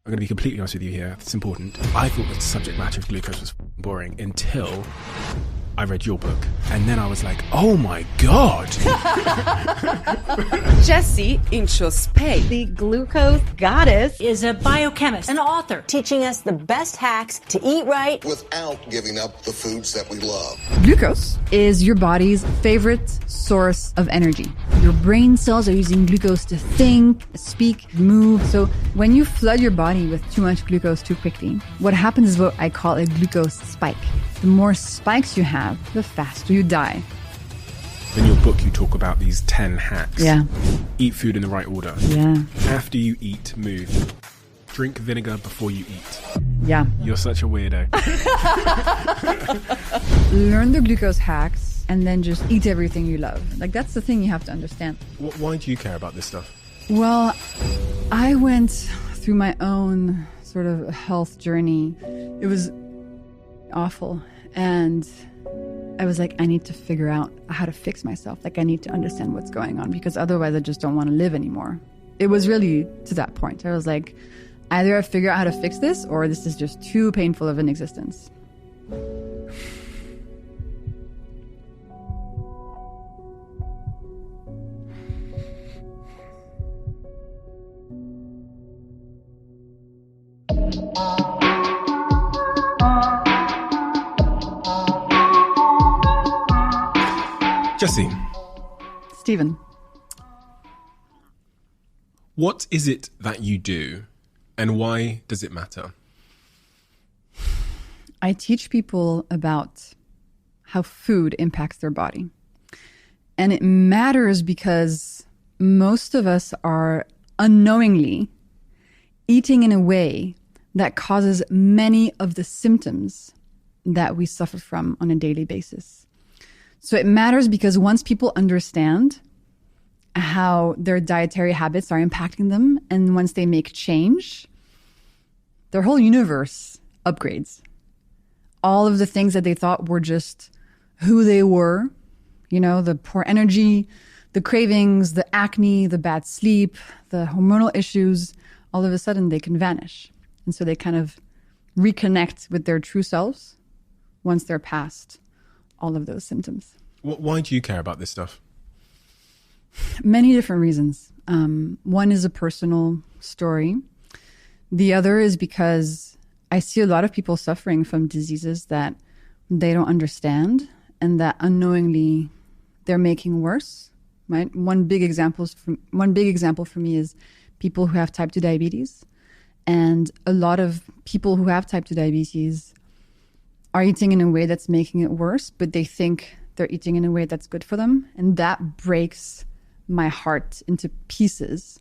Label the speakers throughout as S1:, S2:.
S1: I'm going to be completely honest with you here. It's important. I thought the subject matter of glucose was boring until I read your book. And then I was like, oh my God.
S2: Jessie Inchauspé,
S3: the glucose goddess,
S4: is a biochemist, an author,
S5: teaching us the best hacks to eat right
S6: without giving up the foods that we love.
S3: Glucose is your body's favorite source of energy. Your brain cells are using glucose to think, speak, move. So when you flood your body with too much glucose too quickly, what happens is what I call a glucose spike. The more spikes you have, the faster you die.
S1: In your book, you talk about these 10 hacks.
S3: Yeah.
S1: Eat food in the right order.
S3: Yeah.
S1: After you eat, move. Drink vinegar before you eat.
S3: Yeah.
S1: You're such a weirdo.
S3: Learn the glucose hacks and then just eat everything you love. Like, that's the thing you have to understand.
S1: Why do you care about this stuff?
S3: Well, I went through my own sort of health journey. It was awful. And I was like, I need to figure out how to fix myself. Like, I need to understand what's going on because otherwise I just don't want to live anymore. It was really to that point. I was like, either I figure out how to fix this or this is just too painful of an existence.
S1: Jessie.
S3: Steven.
S1: What is it that you do and why does it matter?
S3: I teach people about how food impacts their body. And it matters because most of us are unknowingly eating in a way that causes many of the symptoms that we suffer from on a daily basis. So it matters because once people understand how their dietary habits are impacting them, and once they make change, their whole universe upgrades. All of the things that they thought were just who they were, you know, the poor energy, the cravings, the acne, the bad sleep, the hormonal issues, all of a sudden they can vanish. And so they kind of reconnect with their true selves once they're past all of those symptoms.
S1: Why do you care about this stuff?
S3: Many different reasons. One is a personal story. The other is because I see a lot of people suffering from diseases that they don't understand and that unknowingly they're making worse. Right? One big example for me is people who have type 2 diabetes. And a lot of people who have type 2 diabetes are eating in a way that's making it worse, but they think they're eating in a way that's good for them. And that breaks my heart into pieces.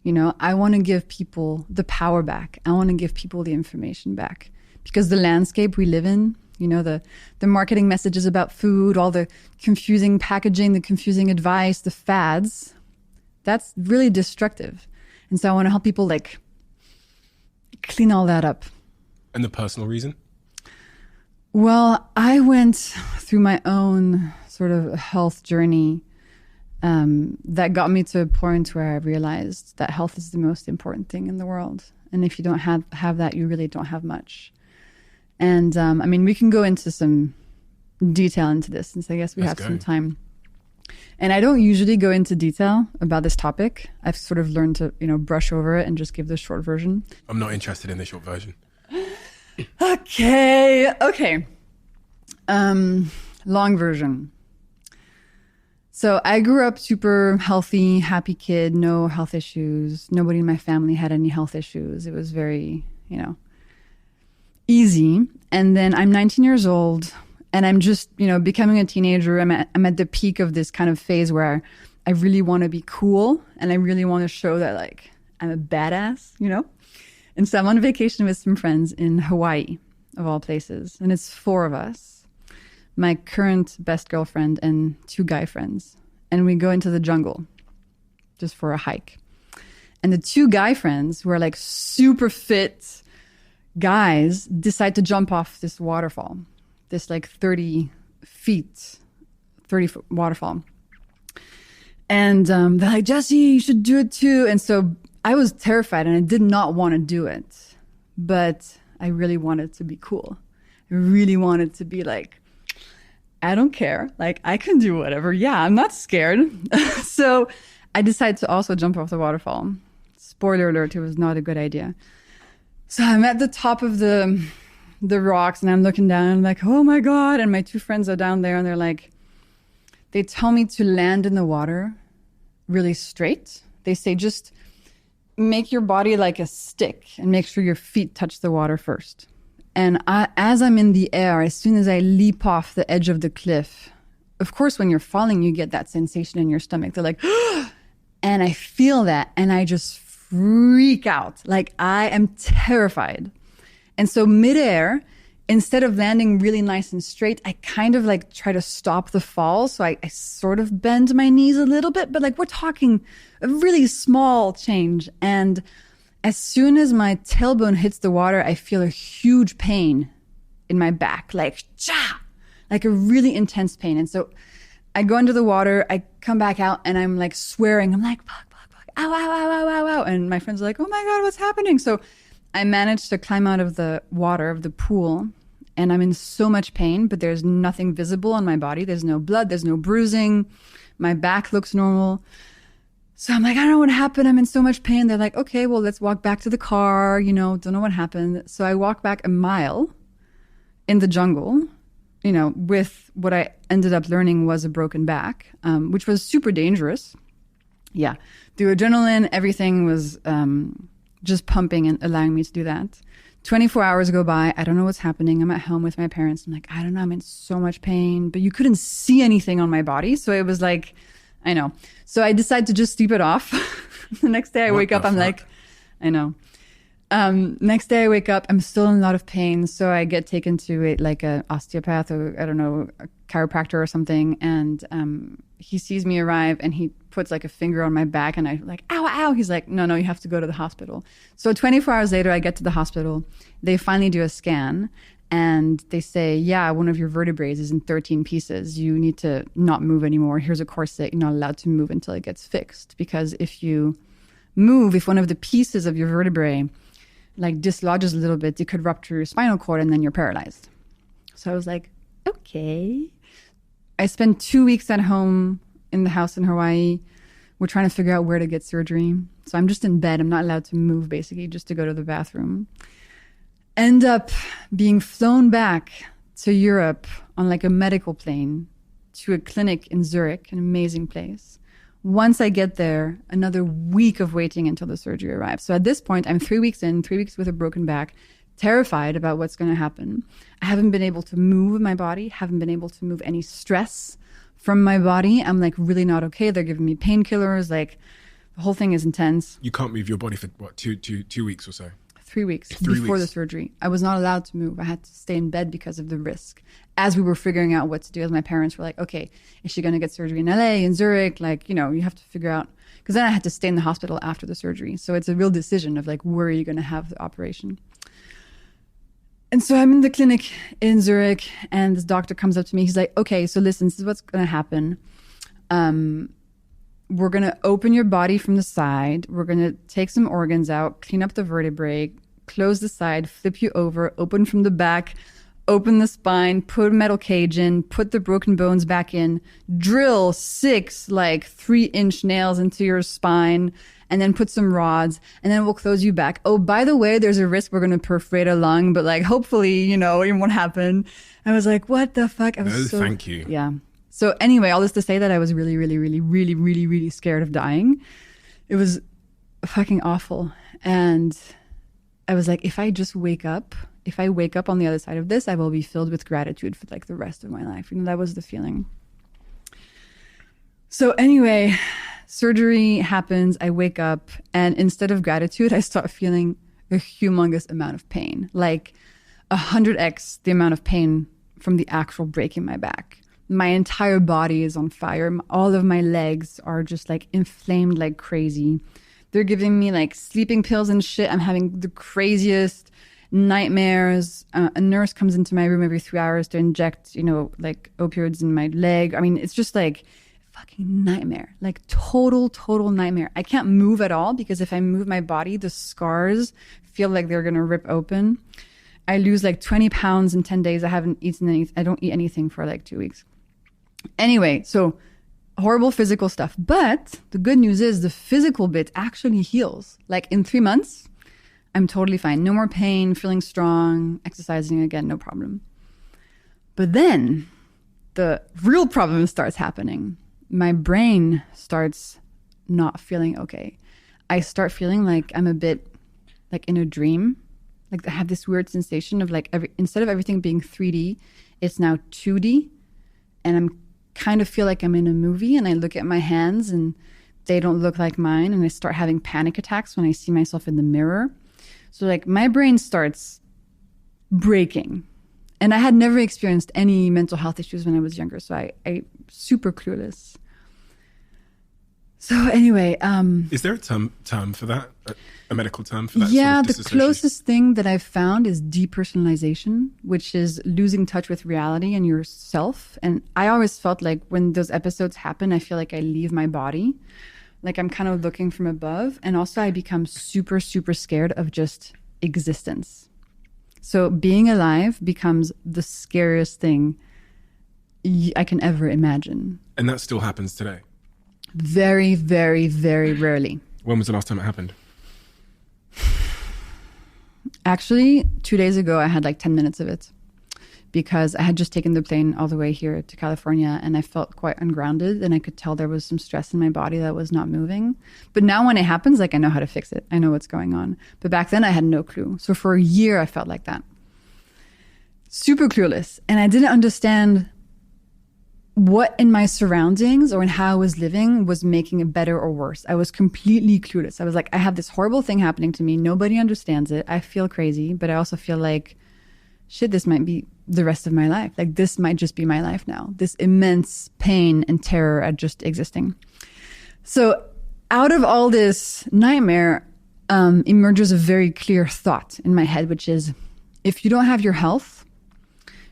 S3: You know, I want to give people the power back. I want to give people the information back because the landscape we live in, you know, the marketing messages about food, all the confusing packaging, the confusing advice, the fads, that's really destructive. And so I want to help people like clean all that up.
S1: And the personal reason?
S3: Well, I went through my own sort of health journey that got me to a point where I realized that health is the most important thing in the world. And if you don't have that, you really don't have much. And I mean, we can go into some detail into this since I guess we have some time. And I don't usually go into detail about this topic. I've sort of learned to, you know, brush over it and just give the short version.
S1: I'm not interested in the short version.
S3: Okay. Long version. So I grew up super healthy, happy kid, no health issues. Nobody in my family had any health issues. It was very, you know, easy. And then I'm 19 years old and I'm just, you know, becoming a teenager. I'm at the peak of this kind of phase where I really want to be cool and I really want to show that like I'm a badass, you know? And so I'm on vacation with some friends in Hawaii, of all places. And it's 4 of us, my current best girlfriend and 2 guy friends. And we go into the jungle just for a hike. And the 2 guy friends who are like super fit guys decide to jump off this waterfall, this like 30 foot waterfall. And they're like, Jessie, you should do it too. And so I was terrified and I did not want to do it, but I really wanted to be cool. I really wanted to be like, I don't care. Like, I can do whatever. Yeah, I'm not scared. So I decided to also jump off the waterfall. Spoiler alert, it was not a good idea. So I'm at the top of the rocks and I'm looking down and I'm like, oh my God. And my two friends are down there and they're like, they tell me to land in the water really straight. They say, just make your body like a stick and make sure your feet touch the water first. And as I'm in the air, as soon as I leap off the edge of the cliff, of course, when you're falling, you get that sensation in your stomach. They're like, and I feel that and I just freak out. Like, I am terrified. And so midair, instead of landing really nice and straight, I kind of like try to stop the fall. So I sort of bend my knees a little bit, but like we're talking a really small change. And as soon as my tailbone hits the water, I feel a huge pain in my back, like a really intense pain. And so I go into the water, I come back out and I'm like swearing. I'm like, fuck, ow, ow, ow, ow, ow, ow. And my friends are like, oh my God, what's happening? So I managed to climb out of the water, of the pool, and I'm in so much pain, but there's nothing visible on my body. There's no blood, there's no bruising. My back looks normal. So I'm like, I don't know what happened. I'm in so much pain. They're like, okay, well, let's walk back to the car. Don't know what happened. So I walk back a mile in the jungle, with what I ended up learning was a broken back, which was super dangerous. Yeah. The adrenaline, everything was just pumping and allowing me to do that. 24 hours go by. I don't know what's happening. I'm at home with my parents. I'm like, I don't know. I'm in so much pain, but you couldn't see anything on my body. So it was like, I know. So I decided to just sleep it off. The next day I wake up, I'm like, I know. Next day I wake up, I'm still in a lot of pain. So I get taken to a osteopath or I don't know, a chiropractor or something. And he sees me arrive and he puts like a finger on my back and I like, ow, ow. He's like, no, you have to go to the hospital. So 24 hours later, I get to the hospital. They finally do a scan and they say, yeah, one of your vertebrae is in 13 pieces. You need to not move anymore. Here's a corset. You're not allowed to move until it gets fixed. Because if you move, if one of the pieces of your vertebrae like dislodges a little bit, it could rupture your spinal cord and then you're paralyzed. So I was like, okay. I spent 2 weeks at home in the house in Hawaii. We're trying to figure out where to get surgery. So I'm just in bed. I'm not allowed to move, basically, just to go to the bathroom. End up being flown back to Europe on like a medical plane to a clinic in Zurich, an amazing place. Once I get there, another week of waiting until the surgery arrives. So at this point, I'm 3 weeks in, 3 weeks with a broken back, terrified about what's going to happen. I haven't been able to move my body, haven't been able to move any stress from my body. I'm like really not okay. They're giving me painkillers. Like the whole thing is intense.
S1: You can't move your body for what, two weeks or so?
S3: 3 weeks before the surgery. I was not allowed to move. I had to stay in bed because of the risk. As we were figuring out what to do, as my parents were like, okay, is she going to get surgery in LA, in Zurich? Like, you have to figure out, because then I had to stay in the hospital after the surgery. So it's a real decision of like, where are you going to have the operation? And so I'm in the clinic in Zurich and this doctor comes up to me. He's like, okay, so listen, this is what's going to happen. We're going to open your body from the side. We're going to take some organs out, clean up the vertebrae, close the side, flip you over, open from the back, open the spine, put a metal cage in, put the broken bones back in, drill 6 3-inch nails into your spine, and then put some rods, and then we'll close you back. Oh, by the way, there's a risk we're going to perforate a lung, but hopefully, it won't happen. I was like, what the fuck?
S1: Thank you.
S3: Yeah. So anyway, all this to say that I was really, really, really, really, really, really scared of dying. It was fucking awful. And I was like, if I wake up on the other side of this, I will be filled with gratitude for the rest of my life. That was the feeling. So anyway, surgery happens. I wake up and instead of gratitude, I start feeling a humongous amount of pain, like 100x the amount of pain from the actual break in my back. My entire body is on fire. All of my legs are just inflamed like crazy. They're giving me sleeping pills and shit. I'm having the craziest nightmares. A nurse comes into my room every 3 hours to inject, opioids in my leg. I mean, it's just fucking nightmare, like total nightmare. I can't move at all because if I move my body, the scars feel like they're going to rip open. I lose like 20 pounds in 10 days. I haven't eaten anything. I don't eat anything for like 2 weeks. Anyway, so horrible physical stuff. But the good news is the physical bit actually heals. Like in 3 months, I'm totally fine. No more pain, feeling strong, exercising again, no problem. But then the real problem starts happening. My brain starts not feeling okay. I start feeling like I'm a bit like in a dream. Like I have this weird sensation of like instead of everything being 3D, it's now 2D. And I'm kind of feel like I'm in a movie, and I look at my hands and they don't look like mine. And I start having panic attacks when I see myself in the mirror. So like my brain starts breaking. And I had never experienced any mental health issues when I was younger. So I super clueless. So anyway.
S1: Is there a term for that? A medical term for that?
S3: Yeah,
S1: sort of
S3: the closest thing that I've found is depersonalization, which is losing touch with reality and yourself. And I always felt like when those episodes happen, I feel like I leave my body. Like I'm kind of looking from above. And also I become super scared of just existence. So being alive becomes the scariest thing I can ever imagine.
S1: And that still happens today?
S3: Very rarely.
S1: When was the last time it happened?
S3: Actually, 2 days ago, I had like 10 minutes of it because I had just taken the plane all the way here to California and I felt quite ungrounded and I could tell there was some stress in my body that was not moving. But now when it happens, like I know how to fix it. I know what's going on. But back then I had no clue. So for a year, I felt like that. Super clueless. And I didn't understand what in my surroundings or in how I was living was making it better or worse. I was completely clueless. I was like, I have this horrible thing happening to me. Nobody understands it. I feel crazy, but I also feel like, shit, this might be the rest of my life. Like this might just be my life now. This immense pain and terror at just existing. So out of all this nightmare emerges a very clear thought in my head, which is if you don't have your health,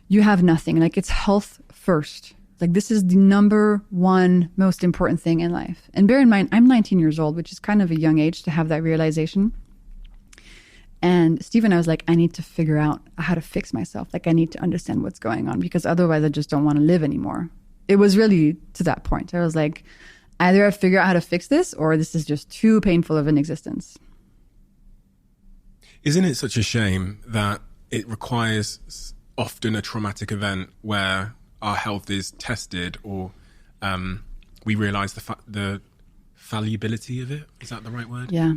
S3: you have nothing. Like it's health first. Like this is the number one most important thing in life. And bear in mind, I'm 19 years old, which is kind of a young age to have that realization. And Steven, I was like, I need to figure out how to fix myself. Like I need to understand what's going on because otherwise I just don't want to live anymore. It was really to that point. I was like, either I figure out how to fix this or this is just too painful of an existence.
S1: Isn't it such a shame that it requires often a traumatic event where our health is tested or we realize the fallibility of it? Is that the right word?
S3: Yeah.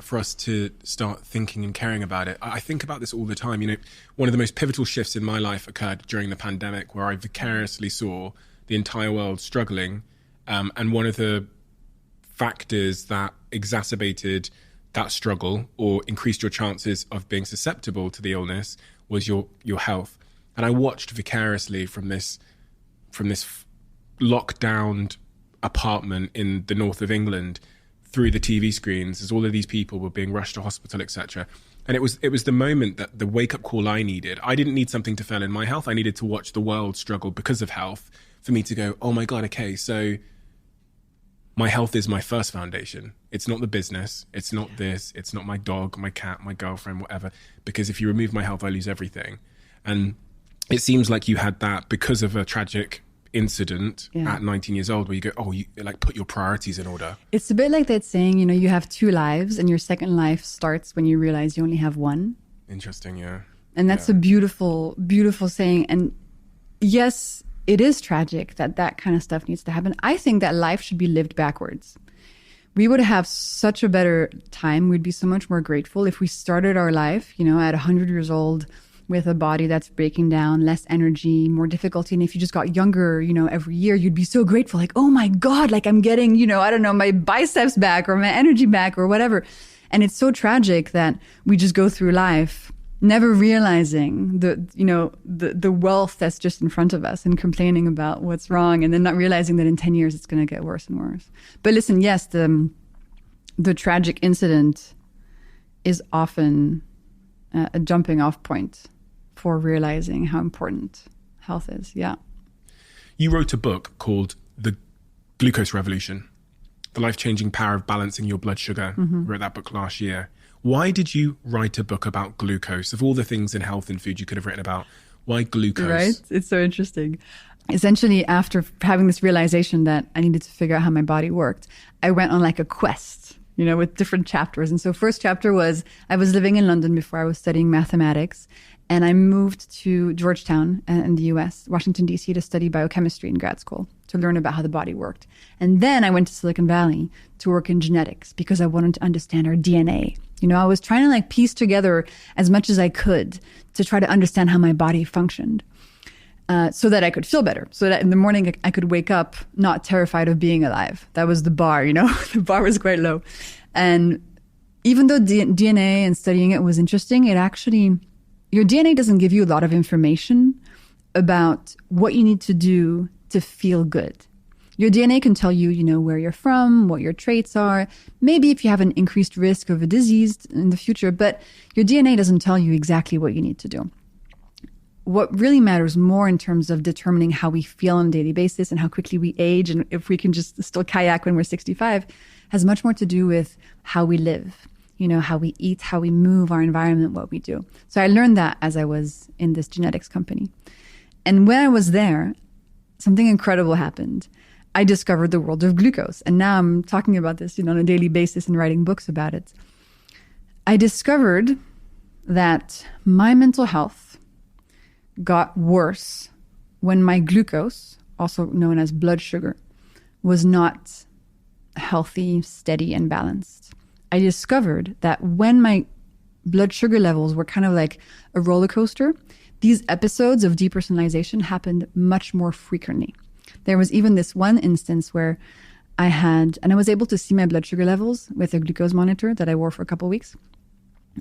S1: For us to start thinking and caring about it. I think about this all the time. You know, one of the most pivotal shifts in my life occurred during the pandemic where I vicariously saw the entire world struggling. And one of the factors that exacerbated that struggle or increased your chances of being susceptible to the illness was your health. And I watched vicariously from this lockdown apartment in the north of England through the TV screens as all of these people were being rushed to hospital, etc. And it was the moment that the wake-up call I needed. I didn't need something to fail in my health. I needed to watch the world struggle because of health for me to go, oh my God, okay, so my health is my first foundation. It's not the business. It's not this. It's not my dog, my cat, my girlfriend, whatever. Because if you remove my health, I lose everything. And it seems like you had that because of a tragic incident at 19 years old where you go, oh, you like put your priorities in order.
S3: It's a bit like that saying, you know, you have two lives and your second life starts when you realize you only have one.
S1: Interesting, yeah.
S3: And that's a beautiful, beautiful saying. And yes, it is tragic that kind of stuff needs to happen. I think that life should be lived backwards. We would have such a better time. We'd be so much more grateful if we started our life, you know, at 100 years old with a body that's breaking down, less energy, more difficulty. And if you just got younger, you know, every year, you'd be so grateful. Like, oh my God, like I'm getting, you know, I don't know, my biceps back or my energy back or whatever. And it's so tragic that we just go through life never realizing the wealth that's just in front of us and complaining about what's wrong and then not realizing that in 10 years it's going to get worse and worse. But listen, yes, the tragic incident is often a jumping off point for realizing how important health is. Yeah.
S1: You wrote a book called The Glucose Revolution, The Life-Changing Power of Balancing Your Blood Sugar. Wrote that book last year. Why did you write a book about glucose? Of all the things in health and food you could have written about, why glucose?
S3: Right? It's so interesting. Essentially, after having this realization that I needed to figure out how my body worked, I went on like a quest, with different chapters. And so first chapter was, I was living in London before I was studying mathematics. And I moved to Georgetown in the US, Washington, D.C. to study biochemistry in grad school, to learn about how the body worked. And then I went to Silicon Valley to work in genetics because I wanted to understand our DNA. I was trying to like piece together as much as I could to try to understand how my body functioned so that I could feel better, so that in the morning I could wake up not terrified of being alive. That was the bar, the bar was quite low. And even though DNA and studying it was interesting, it actually... Your DNA doesn't give you a lot of information about what you need to do to feel good. Your DNA can tell you, where you're from, what your traits are, maybe if you have an increased risk of a disease in the future, but your DNA doesn't tell you exactly what you need to do. What really matters more in terms of determining how we feel on a daily basis and how quickly we age and if we can just still kayak when we're 65 has much more to do with how we live. How we eat, how we move, our environment, what we do. So I learned that as I was in this genetics company. And when I was there, something incredible happened. I discovered the world of glucose. And now I'm talking about this, on a daily basis and writing books about it. I discovered that my mental health got worse when my glucose, also known as blood sugar, was not healthy, steady, and balanced. I discovered that when my blood sugar levels were kind of like a roller coaster, these episodes of depersonalization happened much more frequently. There was even this one instance where I was able to see my blood sugar levels with a glucose monitor that I wore for a couple of weeks.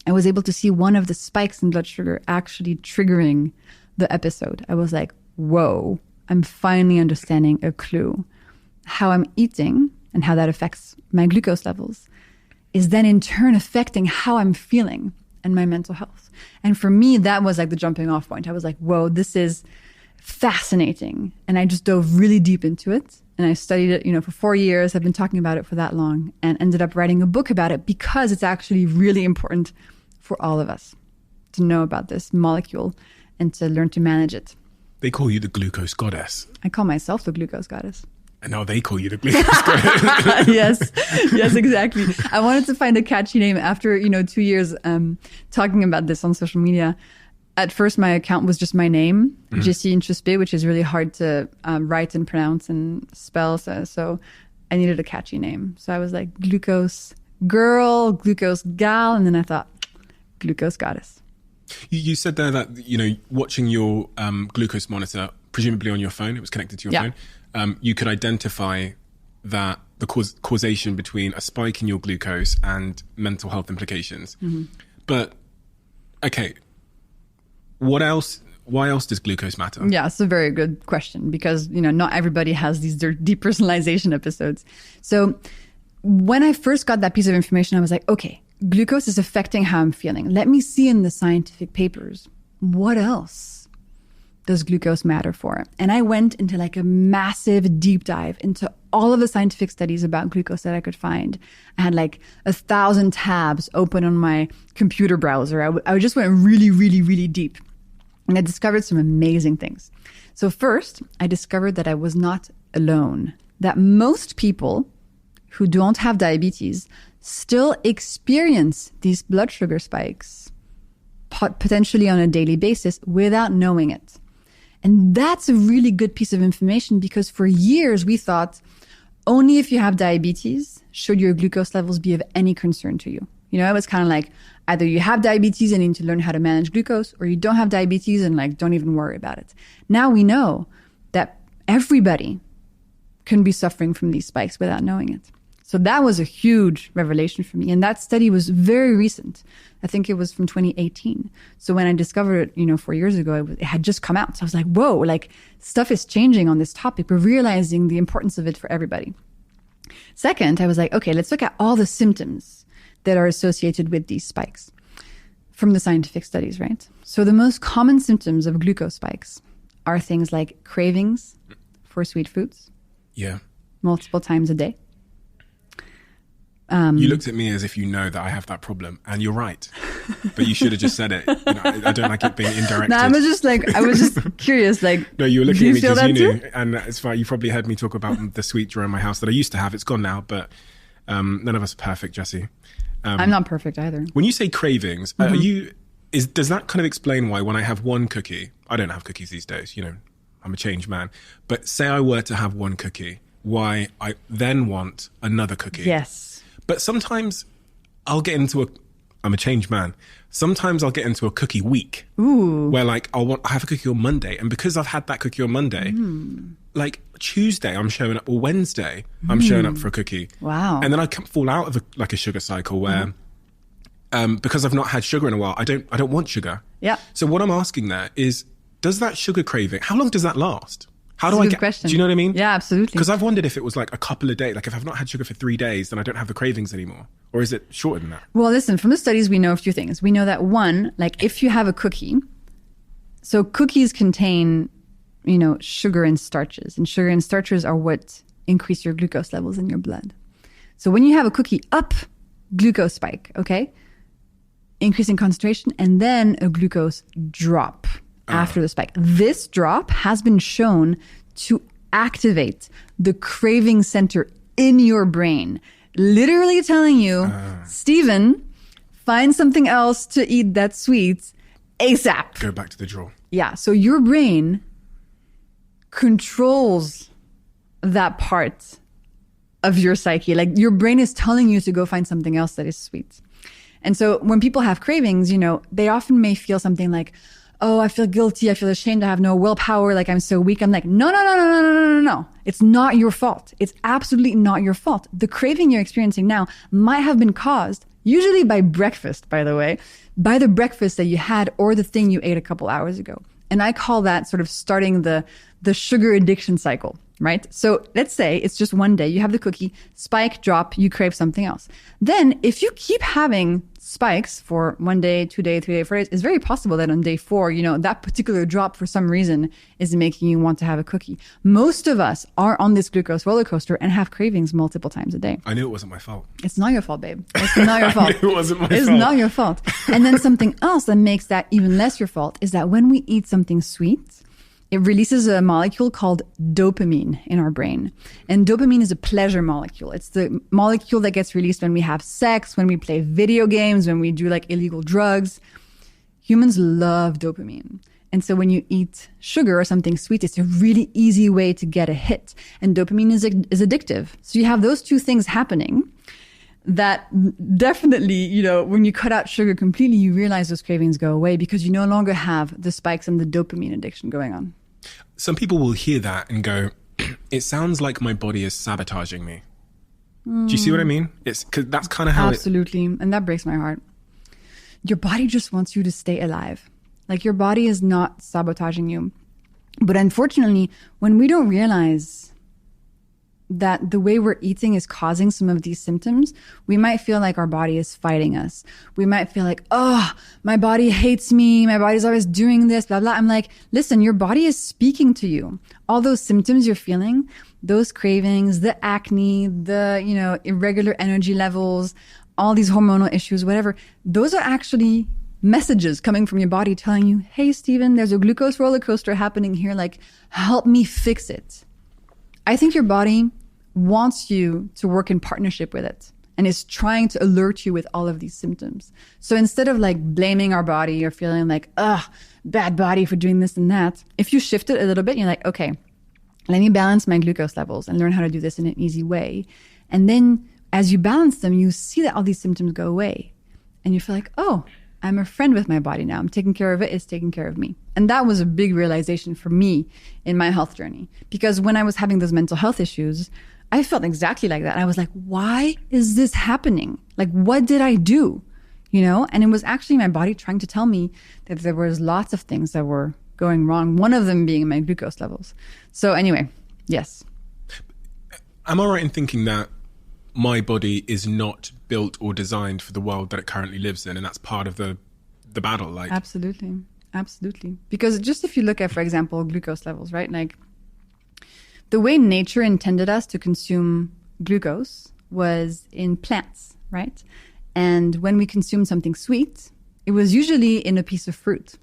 S3: I was able to see one of the spikes in blood sugar actually triggering the episode. I was like, whoa, I'm finally understanding a clue. How I'm eating and how that affects my glucose levels is then in turn affecting how I'm feeling and my mental health. And for me, that was like the jumping off point. I was like, whoa, this is fascinating. And I just dove really deep into it. And I studied it, for 4 years. I've been talking about it for that long and ended up writing a book about it because it's actually really important for all of us to know about this molecule and to learn to manage it.
S1: They call you the glucose goddess.
S3: I call myself the glucose goddess.
S1: And now they call you the glucose goddess.
S3: Yes, exactly. I wanted to find a catchy name after, 2 years talking about this on social media. At first, my account was just my name, Jessie Inchauspé, which is really hard to write and pronounce and spell. So I needed a catchy name. So I was like, glucose girl, glucose gal. And then I thought, glucose goddess.
S1: You said there that, watching your glucose monitor, presumably on your phone, it was connected to your phone, you could identify that the causation between a spike in your glucose and mental health implications. But, okay, what else? Why else does glucose matter?
S3: Yeah, it's a very good question because, not everybody has these depersonalization episodes. So when I first got that piece of information, I was like, okay, glucose is affecting how I'm feeling. Let me see in the scientific papers, what else does glucose matter for? And I went into like a massive deep dive into all of the scientific studies about glucose that I could find. I had like 1,000 tabs open on my computer browser. I just went really, really, really deep. And I discovered some amazing things. So first, I discovered that I was not alone. That most people who don't have diabetes still experience these blood sugar spikes, potentially on a daily basis, without knowing it. And that's a really good piece of information because for years we thought only if you have diabetes should your glucose levels be of any concern to you. It was kind of like either you have diabetes and need to learn how to manage glucose, or you don't have diabetes and like don't even worry about it. Now we know that everybody can be suffering from these spikes without knowing it. So that was a huge revelation for me. And that study was very recent. I think it was from 2018. So when I discovered it, 4 years ago, it had just come out. So I was like, whoa, like stuff is changing on this topic. We're realizing the importance of it for everybody. Second, I was like, okay, let's look at all the symptoms that are associated with these spikes from the scientific studies, right? So the most common symptoms of glucose spikes are things like cravings for sweet foods.
S1: Yeah.
S3: multiple times a day.
S1: You looked at me as if you know that I have that problem, and you're right. But you should have just said it. I don't like it being indirected.
S3: No, I was just curious. Like,
S1: no, you were looking at me because you knew,
S3: too?
S1: and it's fine. You probably heard me talk about the sweet drawer in my house that I used to have. It's gone now, but none of us are perfect, Jessie.
S3: I'm not perfect either.
S1: When you say cravings, does that kind of explain why when I have one cookie, I don't have cookies these days. I'm a changed man. But say I were to have one cookie, why I then want another cookie?
S3: Yes.
S1: But sometimes I'll get into I'm a changed man. Sometimes I'll get into a cookie week.
S3: Ooh.
S1: Where I have a cookie on Monday. And because I've had that cookie on Monday, like Tuesday I'm showing up, or Wednesday I'm showing up for a cookie.
S3: Wow.
S1: And then I can fall out of a sugar cycle where, because I've not had sugar in a while, I don't want sugar.
S3: Yeah.
S1: So what I'm asking there is, does that sugar craving, how long does that last? How
S3: That's
S1: do
S3: a
S1: I
S3: good question.
S1: Do you know what I mean?
S3: Yeah, absolutely.
S1: Because I've wondered if it was like a couple of days, like if I've not had sugar for 3 days, then I don't have the cravings anymore. Or is it shorter than that?
S3: Well, listen, from the studies, we know a few things. We know that one, like if you have a cookie, so cookies contain, sugar and starches. And sugar and starches are what increase your glucose levels in your blood. So when you have a cookie, up, glucose spike, okay? Increase in concentration, and then a glucose drop after the spike. This drop has been shown to activate the craving center in your brain, literally telling you, Steven, find something else to eat that's sweet ASAP.
S1: Go back to the drawer.
S3: Yeah. So your brain controls that part of your psyche. Like your brain is telling you to go find something else that is sweet. And so when people have cravings, they often may feel something like, oh, I feel guilty. I feel ashamed. I have no willpower. Like I'm so weak. I'm like, no. It's not your fault. It's absolutely not your fault. The craving you're experiencing now might have been caused, usually by breakfast, by the way, by the breakfast that you had or the thing you ate a couple hours ago. And I call that sort of starting the sugar addiction cycle, right? So let's say it's just one day, you have the cookie, spike, drop, you crave something else. Then if you keep having spikes for 1 day, 2 days, 3 days, 4 days, it's very possible that on day 4, that particular drop for some reason is making you want to have a cookie. Most of us are on this glucose roller coaster and have cravings multiple times a day.
S1: I knew it wasn't my fault.
S3: It's not your fault, babe. It's not your fault.
S1: I knew it wasn't my fault.
S3: It's not your fault. And then something else that makes that even less your fault is that when we eat something sweet, it releases a molecule called dopamine in our brain. And dopamine is a pleasure molecule. It's the molecule that gets released when we have sex, when we play video games, when we do like illegal drugs. Humans love dopamine. And so when you eat sugar or something sweet, it's a really easy way to get a hit. And dopamine is addictive. So you have those two things happening that definitely, when you cut out sugar completely, you realize those cravings go away because you no longer have the spikes and the dopamine addiction going on.
S1: Some people will hear that and go, it sounds like my body is sabotaging me. Do you see what I mean? It's 'cause that's kind of how
S3: Absolutely. And that breaks my heart. Your body just wants you to stay alive. Like your body is not sabotaging you. But unfortunately, when we don't realize that the way we're eating is causing some of these symptoms, we might feel like our body is fighting us. We might feel like, oh, my body hates me. My body's always doing this, blah, blah. I'm like, listen, your body is speaking to you. All those symptoms you're feeling, those cravings, the acne, the, irregular energy levels, all these hormonal issues, whatever, those are actually messages coming from your body telling you, hey, Steven, there's a glucose roller coaster happening here. Like, help me fix it. I think your body wants you to work in partnership with it and is trying to alert you with all of these symptoms. So instead of like blaming our body or feeling like, bad body for doing this and that, if you shift it a little bit, you're like, okay, let me balance my glucose levels and learn how to do this in an easy way. And then as you balance them, you see that all these symptoms go away and you feel like, oh, I'm a friend with my body now. I'm taking care of it. It's taking care of me. And that was a big realization for me in my health journey. Because when I was having those mental health issues, I felt exactly like that. And I was like, why is this happening? Like, what did I do? And it was actually my body trying to tell me that there was lots of things that were going wrong. One of them being my glucose levels. So anyway, yes.
S1: Am I right in thinking that my body is not built or designed for the world that it currently lives in, and that's part of the battle? Like, absolutely. Because just if you look at, for example, glucose levels, right? Like
S3: The way nature intended us to consume glucose was in plants, right? And when we consumed something sweet, it was usually in a piece of fruit.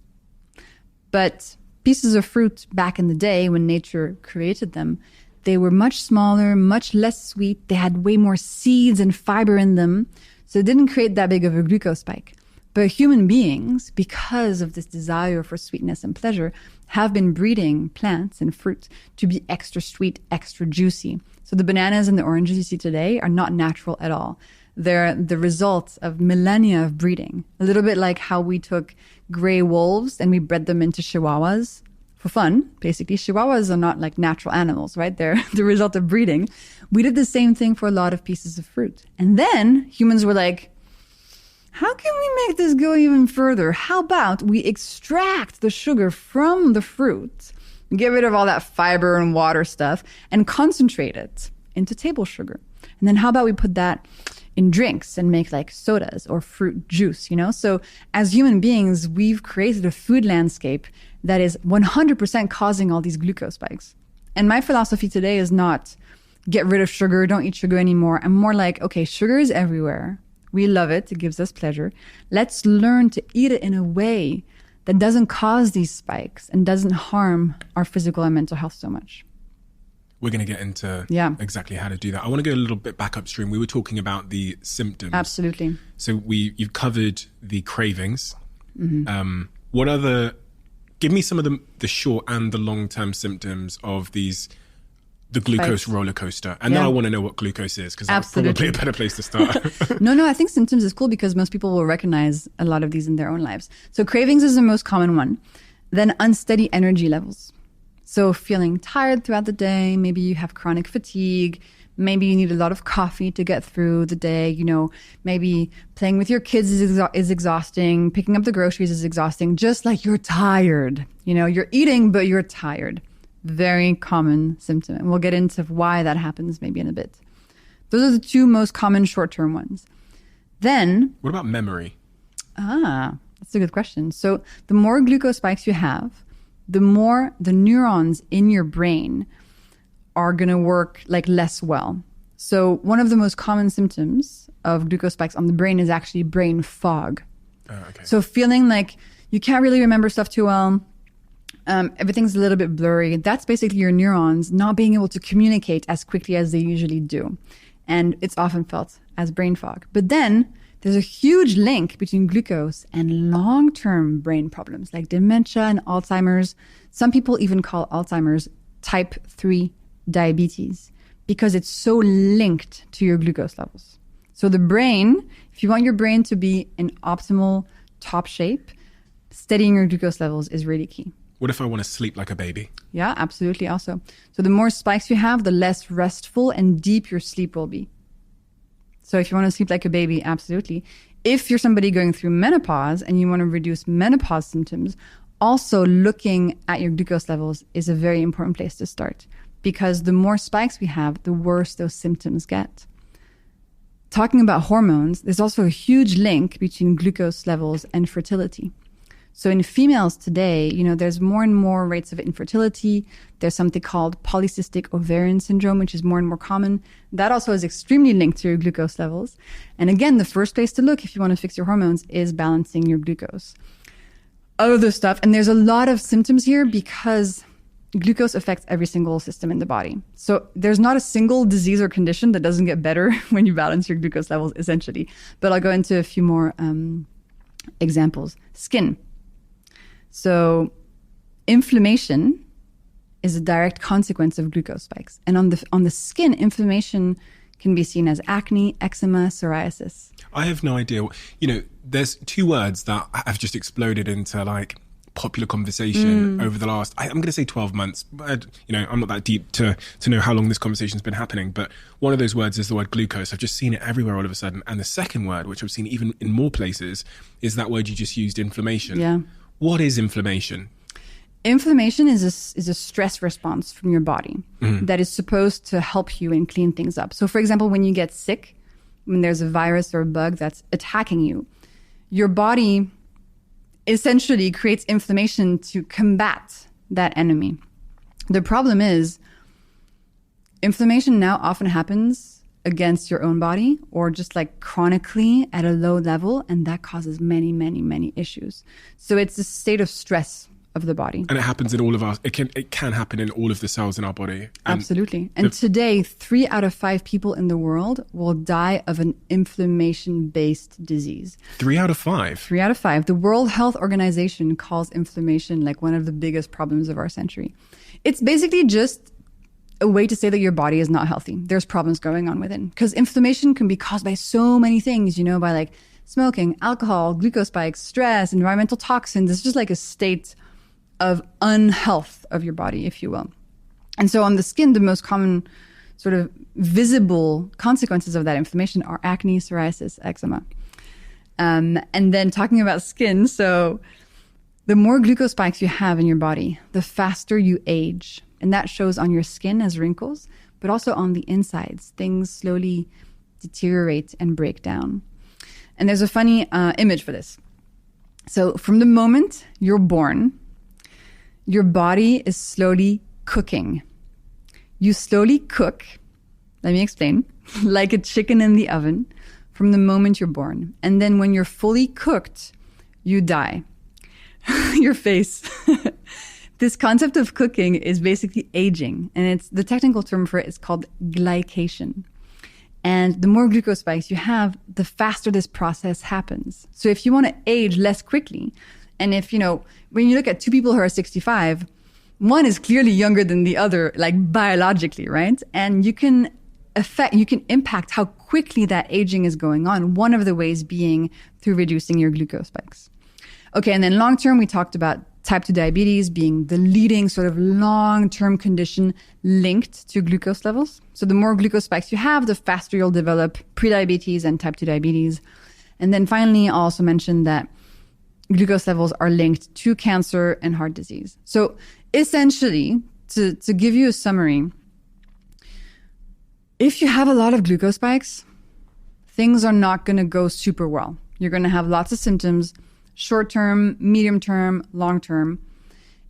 S3: But pieces of fruit back in the day when nature created them, they were much smaller, much less sweet. They had way more seeds and fiber in them. So it didn't create that big of a glucose spike. But human beings, because of this desire for sweetness and pleasure, have been breeding plants and fruit to be extra sweet, extra juicy. So the bananas and the oranges you see today are not natural at all. They're the result of millennia of breeding. A little bit like how we took gray wolves and we bred them into chihuahuas for fun. Basically, chihuahuas are not like natural animals, right? They're the result of breeding. We did the same thing for a lot of pieces of fruit. And then humans were like, how can we make this go even further? How about we extract the sugar from the fruit, get rid of all that fiber and water stuff, and concentrate it into table sugar? And then how about we put that in drinks and make like sodas or fruit juice, you know? So as human beings, we've created a food landscape that is 100% causing all these glucose spikes. And my philosophy today is not get rid of sugar, don't eat sugar anymore. I'm more like, okay, sugar is everywhere. We love it. It gives us pleasure. Let's learn to eat it in a way that doesn't cause these spikes and doesn't harm our physical and mental health so much.
S1: We're going to get into exactly how to do that. I want to go a little bit back upstream. We were talking about the symptoms.
S3: Absolutely.
S1: So you've covered the cravings. Mm-hmm. Give me some of the short and the long-term symptoms of the glucose roller coaster. And then I want to know what glucose is, because that's probably a better place to start.
S3: No, I think symptoms is cool because most people will recognize a lot of these in their own lives. So cravings is the most common one. Then unsteady energy levels. So feeling tired throughout the day, maybe you have chronic fatigue, maybe you need a lot of coffee to get through the day, you know, maybe playing with your kids is exhausting, picking up the groceries is exhausting, just like you're tired. You know, you're eating, but you're tired. Very common symptom. And we'll get into why that happens maybe in a bit. Those are the two most common short-term ones. Then...
S1: What about memory?
S3: That's a good question. So the more glucose spikes you have, the more the neurons in your brain are going to work like less well. So one of the most common symptoms of glucose spikes on the brain is actually brain fog.
S1: Okay.
S3: So feeling like you can't really remember stuff too well. Everything's a little bit blurry. That's basically your neurons not being able to communicate as quickly as they usually do. And it's often felt as brain fog. But then there's a huge link between glucose and long-term brain problems like dementia and Alzheimer's. Some people even call Alzheimer's type 3 diabetes because it's so linked to your glucose levels. So the brain, if you want your brain to be in optimal top shape, steadying your glucose levels is really key.
S1: What if I want to sleep like a baby?
S3: Yeah, absolutely also. So the more spikes you have, the less restful and deep your sleep will be. So if you want to sleep like a baby, absolutely. If you're somebody going through menopause and you want to reduce menopause symptoms, also looking at your glucose levels is a very important place to start, because the more spikes we have, the worse those symptoms get. Talking about hormones, there's also a huge link between glucose levels and fertility. So in females today, you know, there's more and more rates of infertility. There's something called polycystic ovarian syndrome, which is more and more common. That also is extremely linked to your glucose levels. And again, the first place to look if you want to fix your hormones is balancing your glucose. Other stuff, and there's a lot of symptoms here because glucose affects every single system in the body. So there's not a single disease or condition that doesn't get better when you balance your glucose levels, essentially. But I'll go into a few more examples. Skin. So inflammation is a direct consequence of glucose spikes. And on the skin, inflammation can be seen as acne, eczema, psoriasis.
S1: I have no idea. You know, there's two words that have just exploded into like popular conversation over the last, I'm going to say 12 months. But, you know, I'm not that deep to know how long this conversation's been happening. But one of those words is the word glucose. I've just seen it everywhere all of a sudden. And the second word, which I've seen even in more places, is that word you just used, inflammation.
S3: Yeah.
S1: What is inflammation?
S3: Inflammation is a stress response from your body that is supposed to help you and clean things up. So, for example, when you get sick, when there's a virus or a bug that's attacking you, your body essentially creates inflammation to combat that enemy. The problem is Inflammation now often happens against your own body or just like chronically at a low level, and that causes many, many, many issues. So it's a state of stress of the body.
S1: And it happens in all of us. It can happen in all of the cells in our body.
S3: Absolutely. And today, 3 out of 5 people in the world will die of an inflammation-based disease.
S1: 3 out of 5?
S3: 3 out of 5. The World Health Organization calls inflammation like one of the biggest problems of our century. It's basically just a way to say that your body is not healthy. There's problems going on within. Because inflammation can be caused by so many things, by like smoking, alcohol, glucose spikes, stress, environmental toxins. It's just like a state of unhealth of your body, if you will. And so on the skin, the most common sort of visible consequences of that inflammation are acne, psoriasis, eczema. And then talking about skin, so the more glucose spikes you have in your body, the faster you age. And that shows on your skin as wrinkles, but also on the insides. Things slowly deteriorate and break down. And there's a funny image for this. So from the moment you're born, your body is slowly cooking. You slowly cook, let me explain, like a chicken in the oven from the moment you're born. And then when you're fully cooked, you die. Your face. This concept of cooking is basically aging. And it's the technical term for it is called glycation. And the more glucose spikes you have, the faster this process happens. So if you want to age less quickly, and if, when you look at 2 people who are 65, one is clearly younger than the other, like biologically, right? And you can impact how quickly that aging is going on. One of the ways being through reducing your glucose spikes. Okay, and then long term, we talked about type 2 diabetes being the leading sort of long-term condition linked to glucose levels. So the more glucose spikes you have, the faster you'll develop prediabetes and type 2 diabetes. And then finally, I'll also mention that glucose levels are linked to cancer and heart disease. So essentially, to give you a summary, if you have a lot of glucose spikes, things are not going to go super well. You're going to have lots of symptoms, short term, medium term, long term.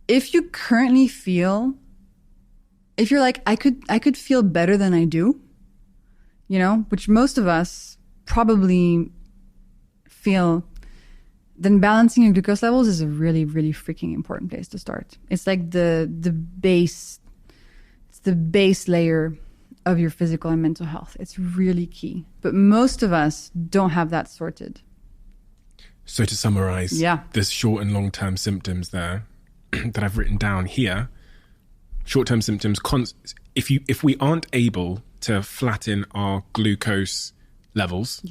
S3: If you currently feel, if you're like, I could feel better than I do, which most of us probably feel, then balancing your glucose levels is a really, really freaking important place to start. It's like the base layer of your physical and mental health. It's really key. But most of us don't have that sorted.
S1: So to summarize, there's short and long-term symptoms there that I've written down here. Short-term symptoms, if we aren't able to flatten our glucose levels,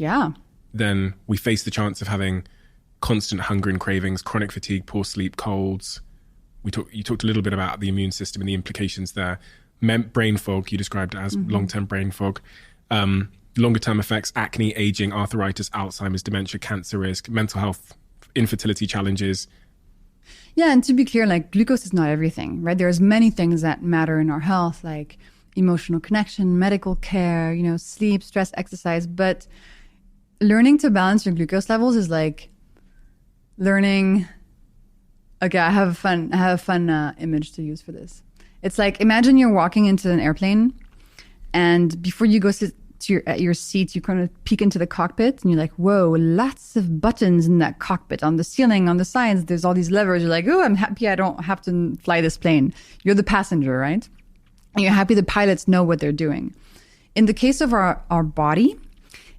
S1: then we face the chance of having constant hunger and cravings, chronic fatigue, poor sleep, colds. You talked a little bit about the immune system and the implications there. Brain fog, you described it as long-term brain fog. Longer-term effects, acne, aging, arthritis, Alzheimer's, dementia, cancer risk, mental health, infertility challenges.
S3: Yeah, and to be clear, like glucose is not everything, right? There's many things that matter in our health, like emotional connection, medical care, sleep, stress, exercise. But learning to balance your glucose levels is like learning. Okay, I have a fun image to use for this. It's like, imagine you're walking into an airplane, and before you go sit to your seat, you kind of peek into the cockpit, and you're like, whoa, lots of buttons in that cockpit. On the ceiling, on the sides, there's all these levers. You're like, oh, I'm happy I don't have to fly this plane. You're the passenger, right? And you're happy the pilots know what they're doing. In the case of our body,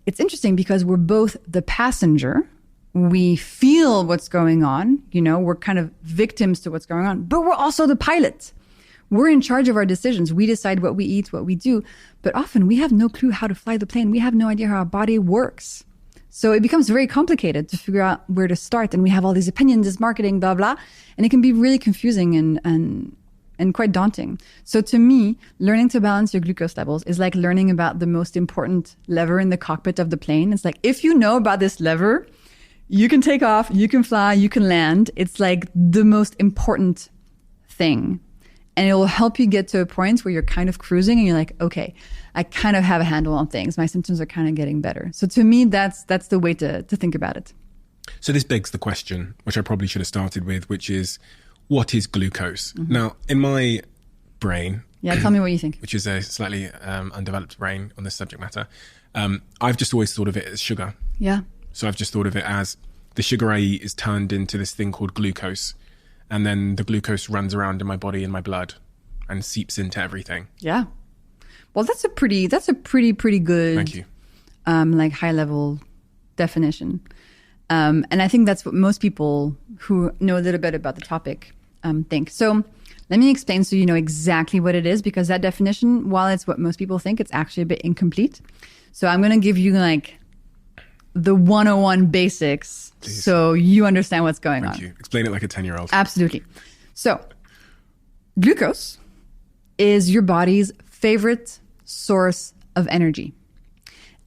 S3: it's interesting because we're both the passenger. We feel what's going on. We're kind of victims to what's going on, but we're also the pilot. We're in charge of our decisions. We decide what we eat, what we do. But often we have no clue how to fly the plane. We have no idea how our body works. So it becomes very complicated to figure out where to start. And we have all these opinions, this marketing, blah, blah. And it can be really confusing and quite daunting. So to me, learning to balance your glucose levels is like learning about the most important lever in the cockpit of the plane. It's like, if you know about this lever, you can take off, you can fly, you can land. It's like the most important thing. And it will help you get to a point where you're kind of cruising and you're like, okay, I kind of have a handle on things. My symptoms are kind of getting better. So to me, that's the way to think about it.
S1: So this begs the question, which I probably should have started with, which is, what is glucose? Mm-hmm. Now, in my brain.
S3: Yeah, tell me what you think.
S1: Which is a slightly undeveloped brain on this subject matter. I've just always thought of it as sugar.
S3: Yeah.
S1: So I've just thought of it as the sugar I eat is turned into this thing called glucose. And then the glucose runs around in my body, in my blood, and seeps into everything.
S3: Yeah. Well, that's a pretty good,
S1: Thank you.
S3: Like high level definition. And I think that's what most people who know a little bit about the topic think. So let me explain so you know exactly what it is, because that definition, while it's what most people think, it's actually a bit incomplete. So I'm going to give you like the 101 basics. Please. So you understand what's going on.
S1: Thank you. Explain it like a 10-year-old.
S3: Absolutely. So glucose is your body's favorite source of energy.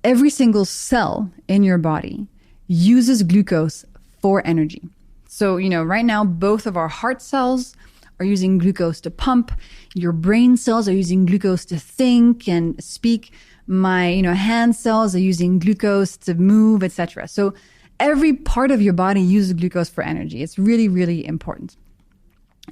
S3: Every single cell in your body uses glucose for energy. So, right now, both of our heart cells are using glucose to pump. Your brain cells are using glucose to think and speak. My, hand cells are using glucose to move, etc. So every part of your body uses glucose for energy. It's really, really important.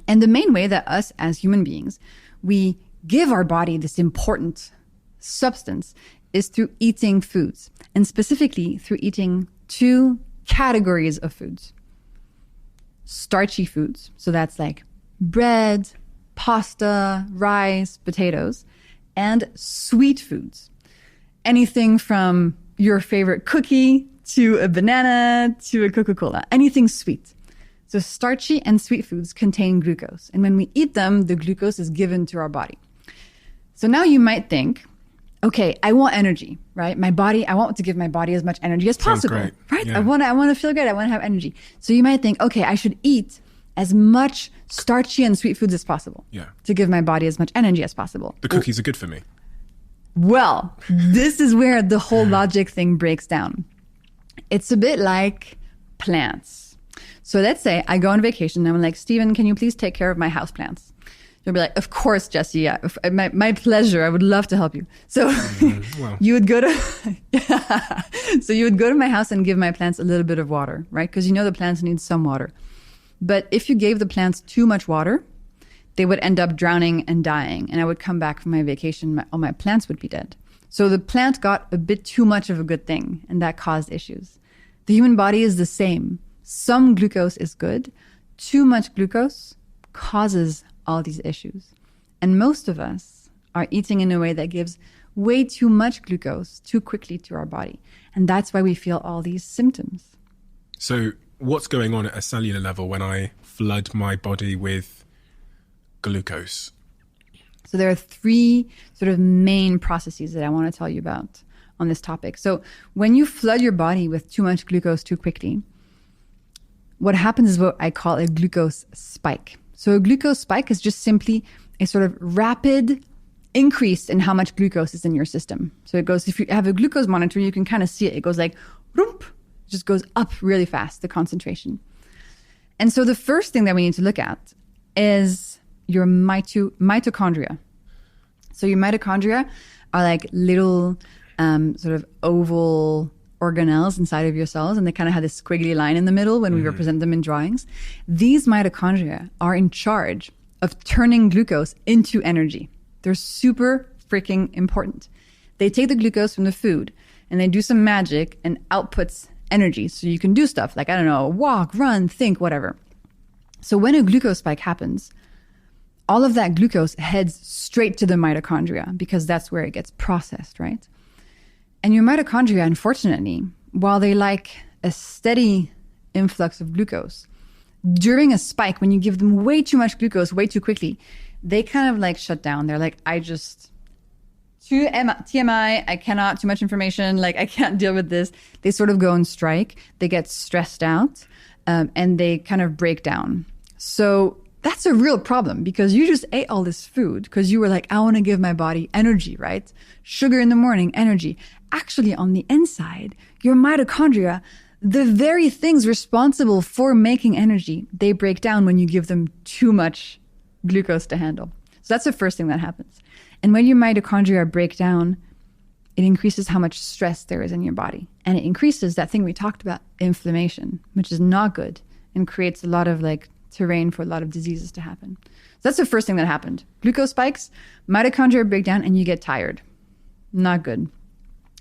S3: And the main way that us as human beings, we give our body this important substance is through eating foods, and specifically through eating two categories of foods. Starchy foods, so that's like bread, pasta, rice, potatoes, and sweet foods. Anything from your favorite cookie to a banana to a Coca-Cola, anything sweet. So starchy and sweet foods contain glucose, and when we eat them, the glucose is given to our body. So now you might think, okay, I want energy, right? I want to give my body as much energy as possible,
S1: great.
S3: right?
S1: Yeah.
S3: I want to feel good. I want to have energy. So you might think, okay, I should eat as much starchy and sweet foods as possible to give my body as much energy as possible.
S1: The cookies are good for me.
S3: Well, this is where the whole logic thing breaks down. It's a bit like plants. So let's say I go on vacation and I'm like, Steven, can you please take care of my houseplants? You'll be like, of course, Jessie. Yeah, my pleasure. I would love to help you. So you would go to, so you would go to my house and give my plants a little bit of water, right? Because the plants need some water. But if you gave the plants too much water, they would end up drowning and dying. And I would come back from my vacation, all my plants would be dead. So the plant got a bit too much of a good thing, and that caused issues. The human body is the same. Some glucose is good. Too much glucose causes all these issues. And most of us are eating in a way that gives way too much glucose too quickly to our body. And that's why we feel all these symptoms.
S1: So what's going on at a cellular level when I flood my body with glucose?
S3: So there are three sort of main processes that I want to tell you about on this topic. So when you flood your body with too much glucose too quickly, what happens is what I call a glucose spike. So a glucose spike is just simply a sort of rapid increase in how much glucose is in your system. So it goes, if you have a glucose monitor, you can kind of see it. It goes like, whoop, it just goes up really fast, the concentration. And so the first thing that we need to look at is your mitochondria. So your mitochondria are like little sort of oval organelles inside of your cells, and they kind of have this squiggly line in the middle when we represent them in drawings. These mitochondria are in charge of turning glucose into energy. They're super freaking important. They take the glucose from the food and they do some magic and outputs energy. So you can do stuff like, I don't know, walk, run, think, whatever. So when a glucose spike happens, all of that glucose heads straight to the mitochondria because that's where it gets processed, right? And your mitochondria, unfortunately, while they like a steady influx of glucose, during a spike, when you give them way too much glucose way too quickly, they kind of like shut down. They're like, TMI, I cannot, too much information, like I can't deal with this. They sort of go on strike. They get stressed out and they kind of break down. So that's a real problem because you just ate all this food because you were like, I want to give my body energy, right? Sugar in the morning, energy. Actually, on the inside, your mitochondria, the very things responsible for making energy, they break down when you give them too much glucose to handle. So that's the first thing that happens. And when your mitochondria break down, it increases how much stress there is in your body. And it increases that thing we talked about, inflammation, which is not good and creates a lot of like terrain for a lot of diseases to happen. So that's the first thing that happened. Glucose spikes, mitochondria break down, and you get tired. Not good.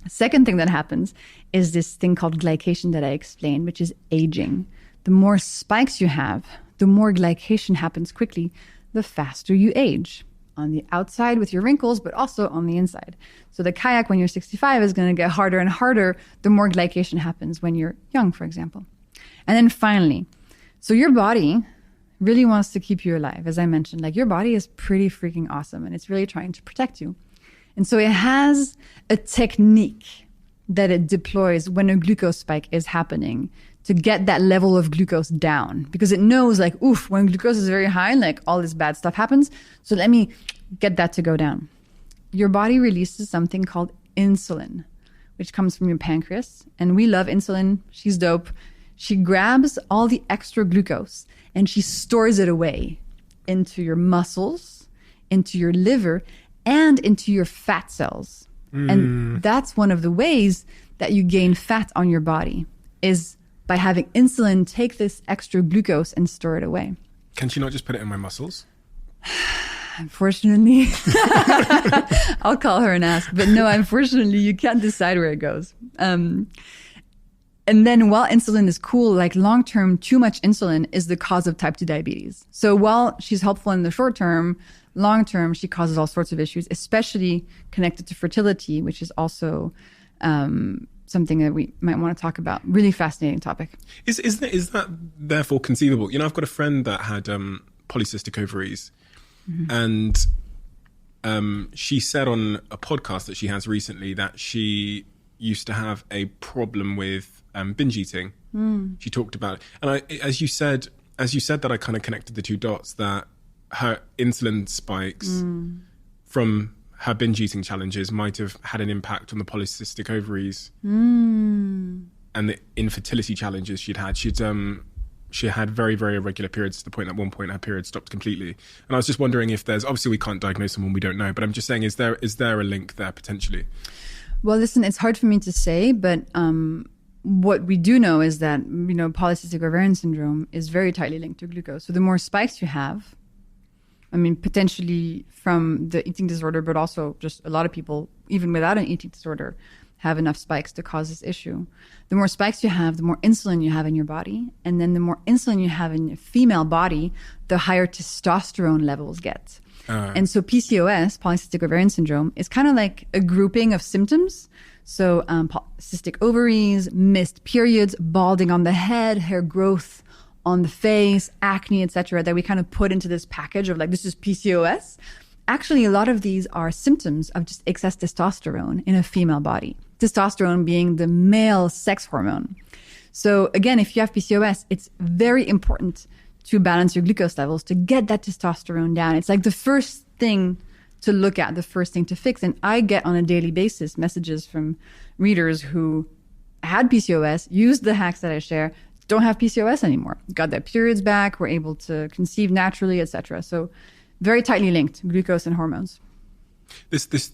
S3: Second thing that happens is this thing called glycation that I explained, which is aging. The more spikes you have, the more glycation happens quickly, the faster you age. On the outside with your wrinkles, but also on the inside. So the kayak when you're 65 is going to get harder and harder the more glycation happens when you're young, for example. And then finally, so your body really wants to keep you alive. As I mentioned, like your body is pretty freaking awesome and it's really trying to protect you. And so it has a technique that it deploys when a glucose spike is happening to get that level of glucose down, because it knows like, oof, when glucose is very high, like all this bad stuff happens. So let me get that to go down. Your body releases something called insulin, which comes from your pancreas. And we love insulin. She's dope. She grabs all the extra glucose and she stores it away into your muscles, into your liver, and into your fat cells. And that's one of the ways that you gain fat on your body, is by having insulin take this extra glucose and store it away.
S1: Can she not just put it in my muscles?
S3: Unfortunately, I'll call her and ask. But no, unfortunately, you can't decide where it goes. And then while insulin is cool, like long-term, too much insulin is the cause of type 2 diabetes. So while she's helpful in the short term, long-term, she causes all sorts of issues, especially connected to fertility, which is also something that we might want to talk about. Really fascinating topic.
S1: Is that therefore conceivable? You know, I've got a friend that had polycystic ovaries, and she said on a podcast that she has recently that she used to have a problem with binge eating. She talked about it, and as you said that, I kind of connected the two dots, that her insulin spikes from her binge eating challenges might have had an impact on the polycystic ovaries and the infertility challenges she'd had. She had very, very irregular periods to the point that at one point her period stopped completely. And I was just wondering if there's, obviously we can't diagnose someone we don't know, but I'm just saying, is there a link there potentially?
S3: Well, listen, it's hard for me to say, but what we do know is that, you know, polycystic ovarian syndrome is very tightly linked to glucose. So the more spikes you have, I mean, potentially from the eating disorder, but also just a lot of people, even without an eating disorder, have enough spikes to cause this issue. The more spikes you have, the more insulin you have in your body. And then the more insulin you have in your female body, the higher testosterone levels get. And so PCOS, polycystic ovarian syndrome, is kind of like a grouping of symptoms. So cystic ovaries, missed periods, balding on the head, hair growth on the face, acne, etc., that we kind of put into this package of like, this is PCOS. Actually, a lot of these are symptoms of just excess testosterone in a female body. Testosterone being the male sex hormone. So again, if you have PCOS, it's very important to balance your glucose levels to get that testosterone down. It's like the first thing to look at, the first thing to fix. And I get on a daily basis messages from readers who had PCOS, used the hacks that I share, don't have PCOS anymore, got their periods back, were able to conceive naturally, etc. So very tightly linked, glucose and hormones.
S1: This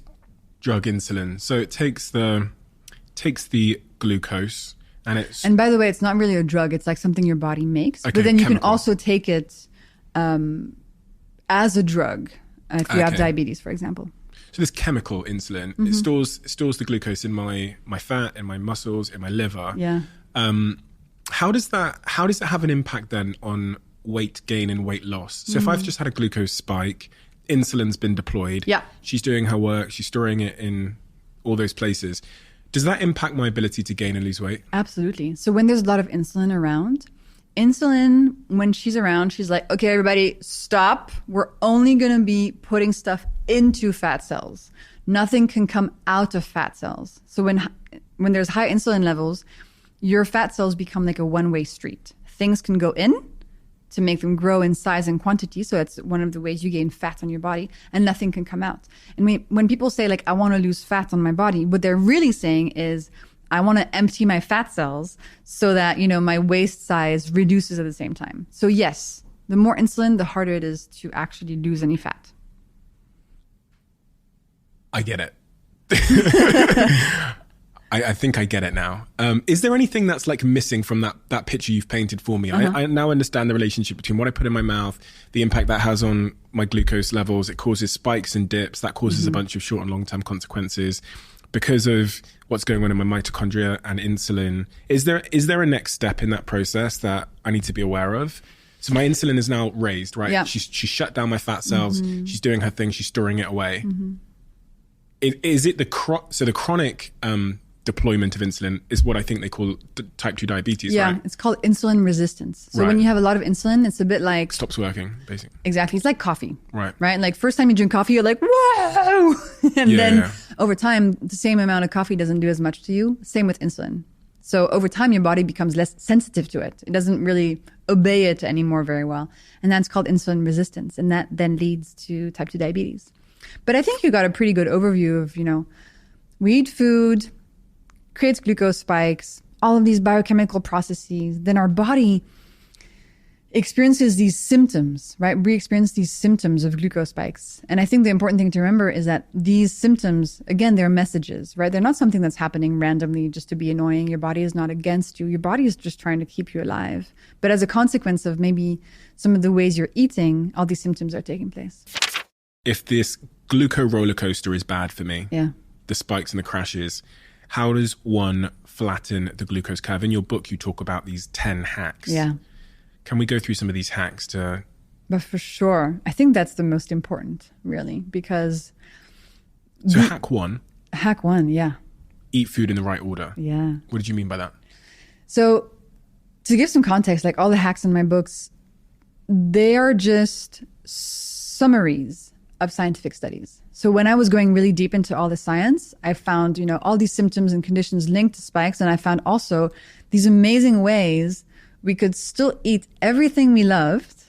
S1: drug insulin, so it takes the glucose and
S3: by the way, it's not really a drug, it's like something your body makes. Okay, but then you can also take it as a drug if you have diabetes, for example.
S1: So this chemical insulin, it stores the glucose in my fat, in my muscles, in my liver.
S3: Yeah.
S1: How does it have an impact then on weight gain and weight loss? So if I've just had a glucose spike, insulin's been deployed.
S3: Yeah.
S1: She's doing her work. She's storing it in all those places. Does that impact my ability to gain and lose weight?
S3: Absolutely. So when there's a lot of insulin around, when she's around, she's like, okay, everybody stop. We're only going to be putting stuff into fat cells. Nothing can come out of fat cells. So when there's high insulin levels, your fat cells become like a one-way street. Things can go in to make them grow in size and quantity. So that's one of the ways you gain fat on your body, and nothing can come out. And when people say like, I want to lose fat on my body, what they're really saying is, I want to empty my fat cells so that, you know, my waist size reduces at the same time. So yes, the more insulin, the harder it is to actually lose any fat.
S1: I get it. I think I get it now. Is there anything that's like missing from that picture you've painted for me? I now understand the relationship between what I put in my mouth, the impact that has on my glucose levels. It causes spikes and dips. That causes a bunch of short and long-term consequences because of what's going on in my mitochondria and insulin. Is there a next step in that process that I need to be aware of? So my insulin is now raised, right?
S3: Yeah.
S1: She's shut down my fat cells. She's doing her thing. She's storing it away. Is it the chronic deployment of insulin is what I think they call type 2 diabetes,
S3: Yeah,
S1: right?
S3: it's called insulin resistance. So when you have a lot of insulin, it's a bit like...
S1: Stops working, basically.
S3: Exactly. It's like coffee.
S1: Right.
S3: Right? Like first time you drink coffee, you're like, whoa! And then over time, the same amount of coffee doesn't do as much to you. Same with insulin. So over time, your body becomes less sensitive to it. It doesn't really obey it anymore very well. And that's called insulin resistance. And that then leads to type 2 diabetes. But I think you got a pretty good overview of, we eat food, creates glucose spikes, all of these biochemical processes. Then our body experiences these symptoms, right? We experience these symptoms of glucose spikes. And I think the important thing to remember is that these symptoms, again, they're messages, right? They're not something that's happening randomly just to be annoying. Your body is not against you. Your body is just trying to keep you alive. But as a consequence of maybe some of the ways you're eating, all these symptoms are taking place.
S1: If this glucose roller coaster is bad for me,
S3: Yeah.
S1: the spikes and the crashes, how does one flatten the glucose curve? In your book, you talk about these 10 hacks.
S3: Yeah.
S1: Can we go through some of these hacks to...
S3: But for sure, I think that's the most important, really, because...
S1: So hack one,
S3: Hack one, yeah.
S1: eat food in the right order.
S3: Yeah.
S1: What did you mean by that?
S3: So to give some context, like all the hacks in my books, they are just summaries of scientific studies. So when I was going really deep into all the science, I found, all these symptoms and conditions linked to spikes. And I found also these amazing ways we could still eat everything we loved,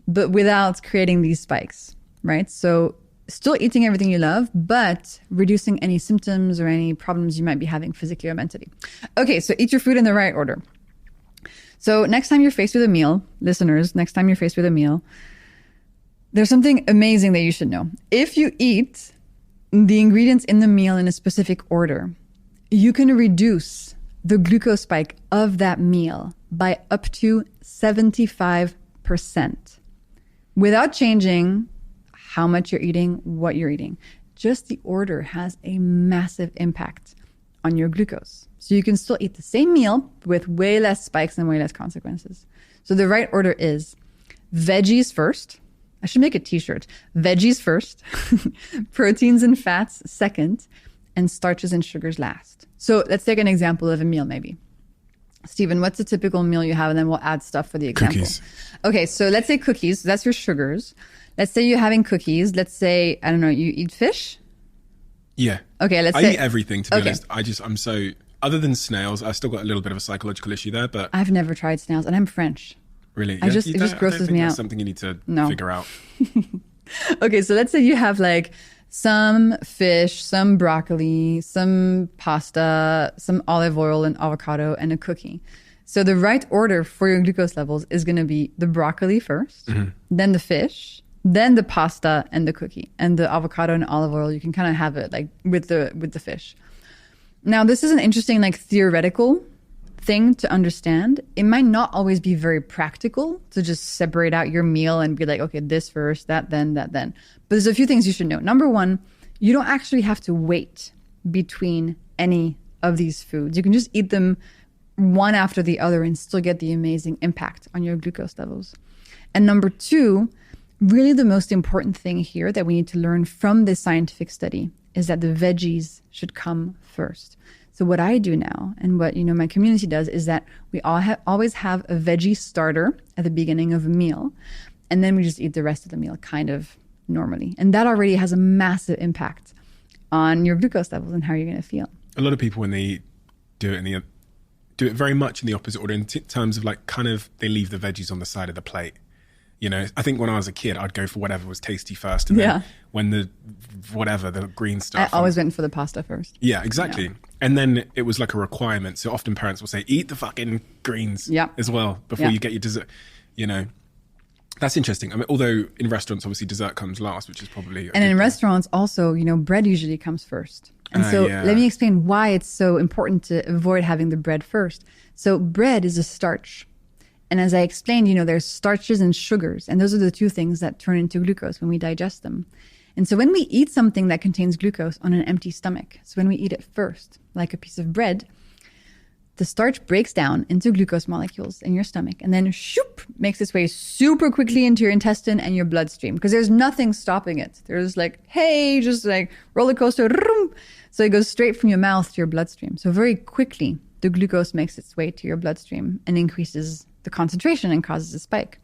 S3: but without creating these spikes, right? So still eating everything you love, but reducing any symptoms or any problems you might be having physically or mentally. Okay, so eat your food in the right order. So next time you're faced with a meal, listeners, next time you're faced with a meal, there's something amazing that you should know. If you eat the ingredients in the meal in a specific order, you can reduce the glucose spike of that meal by up to 75% without changing how much you're eating, what you're eating. Just the order has a massive impact on your glucose. So you can still eat the same meal with way less spikes and way less consequences. So the right order is veggies first. I should make a t-shirt. Veggies first, proteins and fats second, and starches and sugars last. So let's take an example of a meal maybe. Steven, what's a typical meal you have? And then we'll add stuff for the example.
S1: Cookies.
S3: Okay, so let's say cookies. That's your sugars. Let's say you're having cookies. Let's say, I don't know, you eat fish?
S1: Yeah.
S3: Okay, let's
S1: I
S3: say...
S1: eat everything, to be honest. I'm so... Other than snails, I've still got a little bit of a psychological issue there, but...
S3: I've never tried snails, and I'm French.
S1: Really?
S3: It just grosses me out.
S1: That's something you need to figure out.
S3: Okay, so let's say you have like some fish, some broccoli, some pasta, some olive oil and avocado, and a cookie. So the right order for your glucose levels is going to be the broccoli first, then the fish, then the pasta and the cookie, and the avocado and olive oil. You can kind of have it like with the fish. Now, this is an interesting like theoretical thing to understand. It might not always be very practical to just separate out your meal and be like, okay, this first, that then, that then. But there's a few things you should know. Number one, you don't actually have to wait between any of these foods. You can just eat them one after the other and still get the amazing impact on your glucose levels. And number two, really the most important thing here that we need to learn from this scientific study is that the veggies should come first. So what I do now and what my community does is that we always have a veggie starter at the beginning of a meal, and then we just eat the rest of the meal kind of normally. And that already has a massive impact on your glucose levels and how you're going to feel.
S1: A lot of people, when they do it very much in the opposite order in terms of like kind of they leave the veggies on the side of the plate. I think when I was a kid, I'd go for whatever was tasty first. And then when the green stuff.
S3: I always went for the pasta first.
S1: Yeah, exactly. Yeah. And then it was like a requirement. So often parents will say, eat the fucking greens as well before you get your dessert. That That's interesting. I mean, although in restaurants, obviously dessert comes last, which is probably...
S3: And in restaurants also, bread usually comes first. And so let me explain why it's so important to avoid having the bread first. So bread is a starch. And as I explained, there's starches and sugars. And those are the two things that turn into glucose when we digest them. And so when we eat something that contains glucose on an empty stomach, so when we eat it first, like a piece of bread, the starch breaks down into glucose molecules in your stomach and then shoop, makes its way super quickly into your intestine and your bloodstream because there's nothing stopping it. There's just like roller coaster. So it goes straight from your mouth to your bloodstream. So very quickly, the glucose makes its way to your bloodstream and increases the concentration and causes a spike.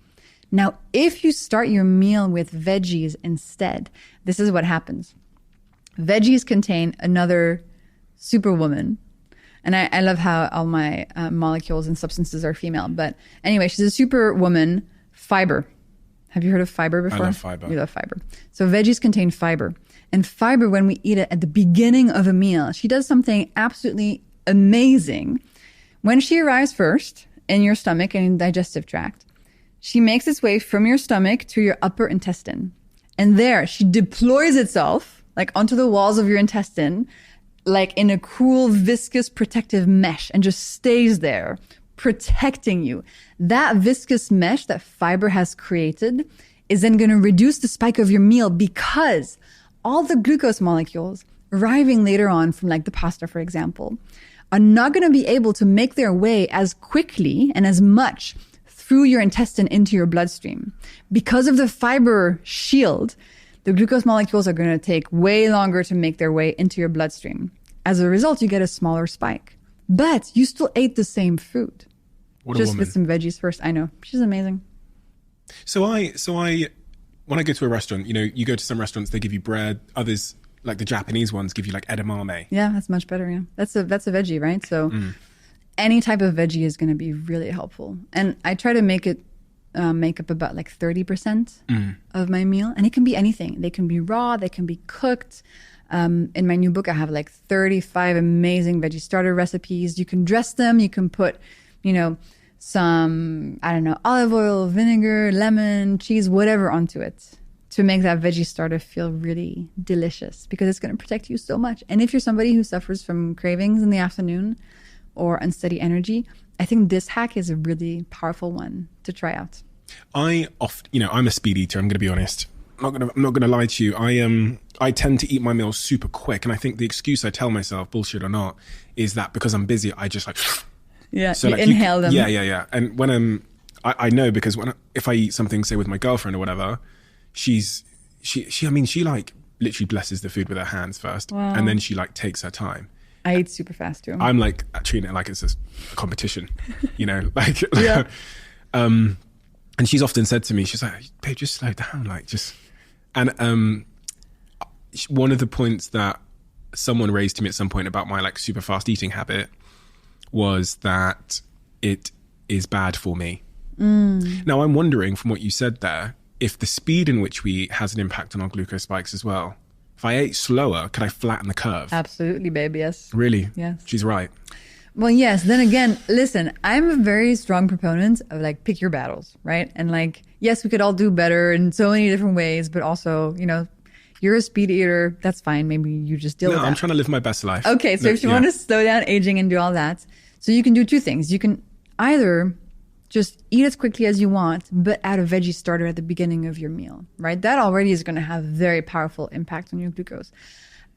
S3: Now, if you start your meal with veggies instead, this is what happens. Veggies contain another superwoman. And I love how all my molecules and substances are female. But anyway, she's a superwoman, fiber. Have you heard of fiber before?
S1: I love fiber.
S3: You love fiber. So veggies contain fiber. And fiber, when we eat it at the beginning of a meal, she does something absolutely amazing. When she arrives first in your stomach and in the digestive tract, she makes its way from your stomach to your upper intestine. And there, she deploys itself onto the walls of your intestine in a cool, viscous, protective mesh and just stays there, protecting you. That viscous mesh that fiber has created is then going to reduce the spike of your meal because all the glucose molecules arriving later on from the pasta, for example, are not going to be able to make their way as quickly and as much through your intestine into your bloodstream. Because of the fiber shield, the glucose molecules are going to take way longer to make their way into your bloodstream. As a result, you get a smaller spike. But you still ate the same food.
S1: What a
S3: just
S1: woman.
S3: with some veggies first. I know. She's amazing.
S1: So when I go to a restaurant, you go to some restaurants, they give you bread. Others, like the Japanese ones, give you edamame.
S3: Yeah, that's much better. Yeah, that's a veggie, right? So any type of veggie is going to be really helpful. And I try to make it make up about 30% of my meal. And it can be anything. They can be raw. They can be cooked. In my new book, I have 35 amazing veggie starter recipes. You can dress them. You can put, some, olive oil, vinegar, lemon, cheese, whatever onto it to make that veggie starter feel really delicious because it's going to protect you so much. And if you're somebody who suffers from cravings in the afternoon or unsteady energy, I think this hack is a really powerful one to try out.
S1: I'm a speed eater. I'm going to be honest. I'm not going to lie to you. I tend to eat my meals super quick. And I think the excuse I tell myself, bullshit or not, is that because I'm busy, I just
S3: yeah, so you inhale them.
S1: Yeah. And when I know because if I eat something, say with my girlfriend or whatever, she literally blesses the food with her hands first.
S3: Wow.
S1: And then she takes her time.
S3: I eat super fast too.
S1: I'm treating it like it's a competition,
S3: Yeah.
S1: And she's often said to me, she's like, babe, just slow down. And one of the points that someone raised to me at some point about my super fast eating habit was that it is bad for me. Now I'm wondering from what you said there, if the speed in which we eat has an impact on our glucose spikes as well. If I ate slower, could I flatten the curve?
S3: Absolutely, babe, yes.
S1: Really?
S3: Yes.
S1: She's right.
S3: Well, yes. Then again, listen, I'm a very strong proponent of pick your battles, right? And yes, we could all do better in so many different ways, but also, you're a speed eater. That's fine. Maybe you just deal with that.
S1: I'm trying to live my best life.
S3: Okay. So if you want to slow down aging and do all that, so you can do two things. You can either just eat as quickly as you want, but add a veggie starter at the beginning of your meal, right? That already is going to have very powerful impact on your glucose.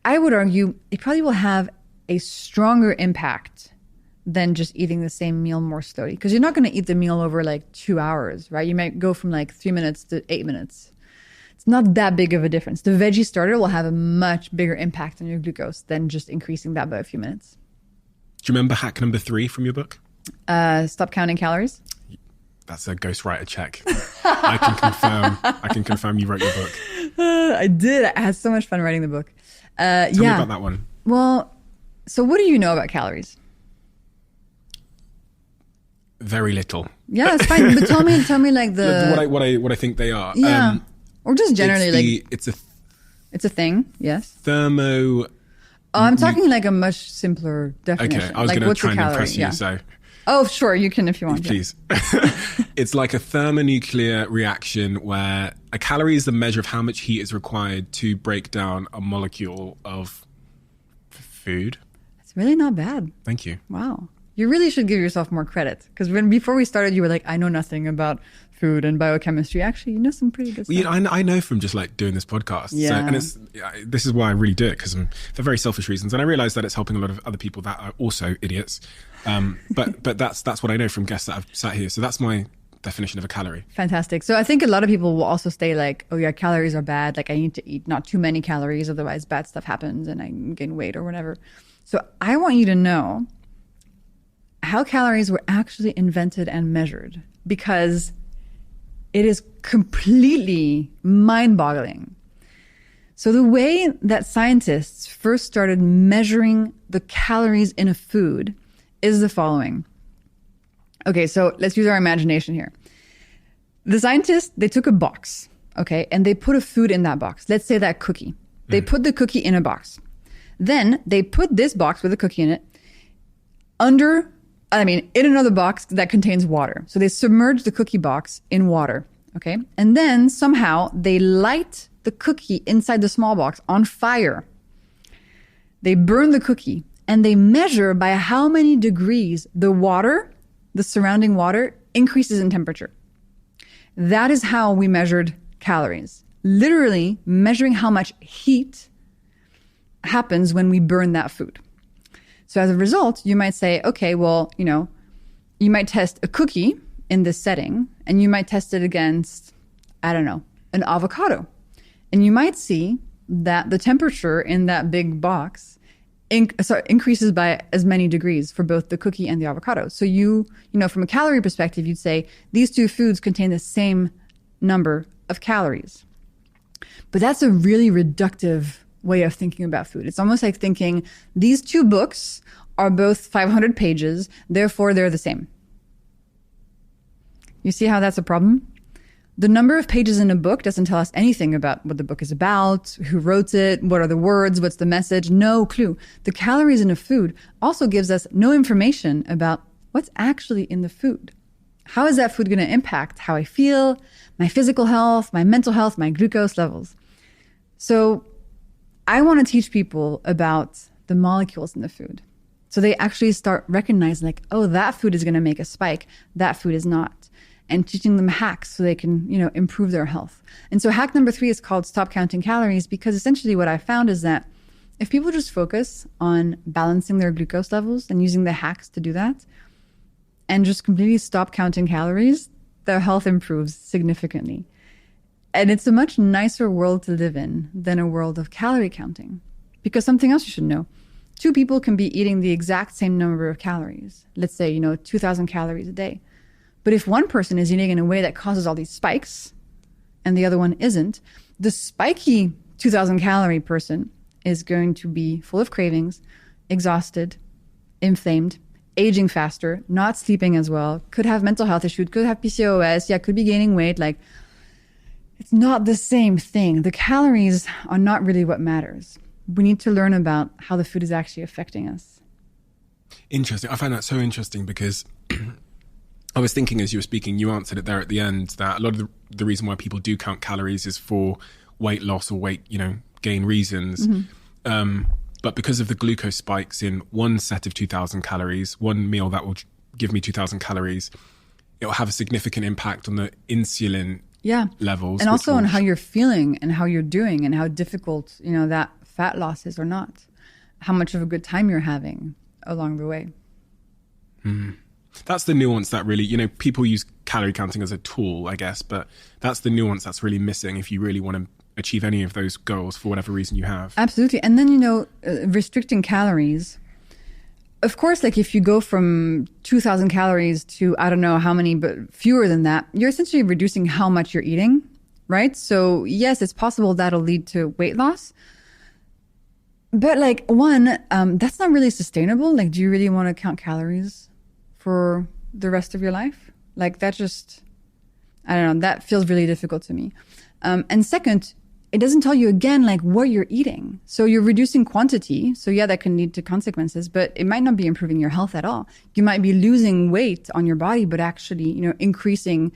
S3: I would argue it probably will have a stronger impact than just eating the same meal more slowly. Because you're not going to eat the meal over 2 hours, right? You might go from 3 minutes to 8 minutes. It's not that big of a difference. The veggie starter will have a much bigger impact on your glucose than just increasing that by a few minutes.
S1: Do you remember hack number 3 from your book?
S3: Stop counting calories.
S1: That's a ghostwriter check. I can confirm you wrote your book.
S3: I did. I had so much fun writing the book.
S1: Tell me about that one.
S3: Well, so what do you know about calories?
S1: Very little.
S3: Yeah, it's fine. But tell me the
S1: what I think they are.
S3: Yeah, or just generally
S1: it's
S3: a thing. Yes.
S1: Thermo.
S3: Oh, I'm talking a much simpler definition.
S1: Okay, I was going to try and impress you.
S3: Yeah.
S1: So
S3: Oh, sure, you can if you want.
S1: Please. It's like a thermonuclear reaction where a calorie is the measure of how much heat is required to break down a molecule of food.
S3: It's really not bad.
S1: Thank you.
S3: Wow. You really should give yourself more credit. Because before we started, you were like, I know nothing about food and biochemistry. Actually, you know some pretty good stuff.
S1: Yeah, I know from just like doing this podcast.
S3: Yeah.
S1: So, this is why I really do it, because for very selfish reasons. And I realize that it's helping a lot of other people that are also idiots. But that's what I know from guests that I've sat here. So that's my definition of a calorie.
S3: Fantastic. So I think a lot of people will also say like, oh yeah, calories are bad. Like I need to eat not too many calories, otherwise bad stuff happens and I gain weight or whatever. So I want you to know how calories were actually invented and measured, because it is completely mind-boggling. So the way that scientists first started measuring the calories in a food is the following. Okay, so let's use our imagination here. The scientists, they took a box, okay, and they put a food in that box. Let's say that cookie. They put the cookie in a box. Then they put this box with a cookie in it in another box that contains water. So they submerge the cookie box in water, okay? And then somehow they light the cookie inside the small box on fire. They burn the cookie and they measure by how many degrees the surrounding water, increases in temperature. That is how we measured calories. Literally measuring how much heat happens when we burn that food. So as a result, you might say, okay, well, you might test a cookie in this setting and you might test it against, an avocado. And you might see that the temperature in that big box increases by as many degrees for both the cookie and the avocado. So from a calorie perspective, you'd say these two foods contain the same number of calories. But that's a really reductive way of thinking about food. It's almost like thinking these two books are both 500 pages, therefore they're the same. You see how that's a problem? The number of pages in a book doesn't tell us anything about what the book is about, who wrote it, what are the words, what's the message, no clue. The calories in a food also gives us no information about what's actually in the food. How is that food going to impact how I feel, my physical health, my mental health, my glucose levels? So I want to teach people about the molecules in the food. So they actually start recognizing like, oh, that food is going to make a spike. That food is not. And teaching them hacks so they can, improve their health. And so hack number 3 is called stop counting calories, because essentially what I found is that if people just focus on balancing their glucose levels and using the hacks to do that and just completely stop counting calories, their health improves significantly. And it's a much nicer world to live in than a world of calorie counting. Because something else you should know, 2 people can be eating the exact same number of calories. Let's say, 2,000 calories a day. But if one person is eating in a way that causes all these spikes and the other one isn't, the spiky 2,000 calorie person is going to be full of cravings, exhausted, inflamed, aging faster, not sleeping as well, could have mental health issues, could have PCOS, could be gaining weight. It's not the same thing. The calories are not really what matters. We need to learn about how the food is actually affecting us.
S1: Interesting. I find that so interesting because I was thinking as you were speaking, you answered it there at the end, that a lot of the reason why people do count calories is for weight loss or weight, gain reasons. Mm-hmm. But because of the glucose spikes in one set of 2,000 calories, one meal that will give me 2,000 calories, it will have a significant impact on the insulin levels.
S3: And also on how you're feeling and how you're doing and how difficult, that fat loss is or not. How much of a good time you're having along the way.
S1: Mm. That's the nuance that really, people use calorie counting as a tool, I guess, but that's the nuance that's really missing if you really want to achieve any of those goals for whatever reason you have.
S3: Absolutely. And then, restricting calories. Of course, if you go from 2,000 calories to, I don't know how many, but fewer than that, you're essentially reducing how much you're eating, right? So yes, it's possible that'll lead to weight loss. But that's not really sustainable. Do you really want to count calories for the rest of your life? That just, I don't know, that feels really difficult to me. And second, it doesn't tell you again, like what you're eating. So you're reducing quantity. So yeah, that can lead to consequences, but it might not be improving your health at all. You might be losing weight on your body, but actually, increasing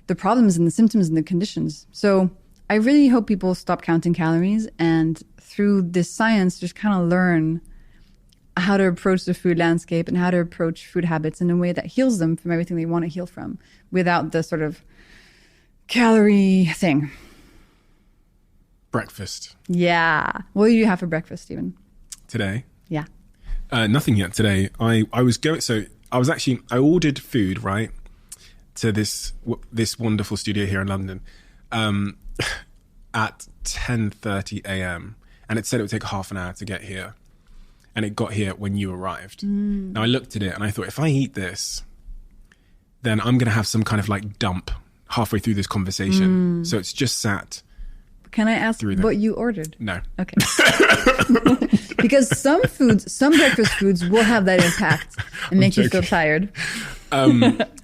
S3: the problems and the symptoms and the conditions. So I really hope people stop counting calories and through this science, just kind of learn how to approach the food landscape and how to approach food habits in a way that heals them from everything they want to heal from without the sort of calorie thing.
S1: Breakfast.
S3: Yeah. What do you have for breakfast, Steven?
S1: Today?
S3: Yeah.
S1: Nothing yet today. I ordered food, right, to this wonderful studio here in London at 10:30 a.m. And it said it would take half an hour to get here. And it got here when you arrived. Now I looked at it and I thought, if I eat this, then I'm going to have some kind of like dump halfway through this conversation. So it's just sat.
S3: Can I ask what you ordered?
S1: No.
S3: Okay. Because some breakfast foods will have that impact and make you feel tired.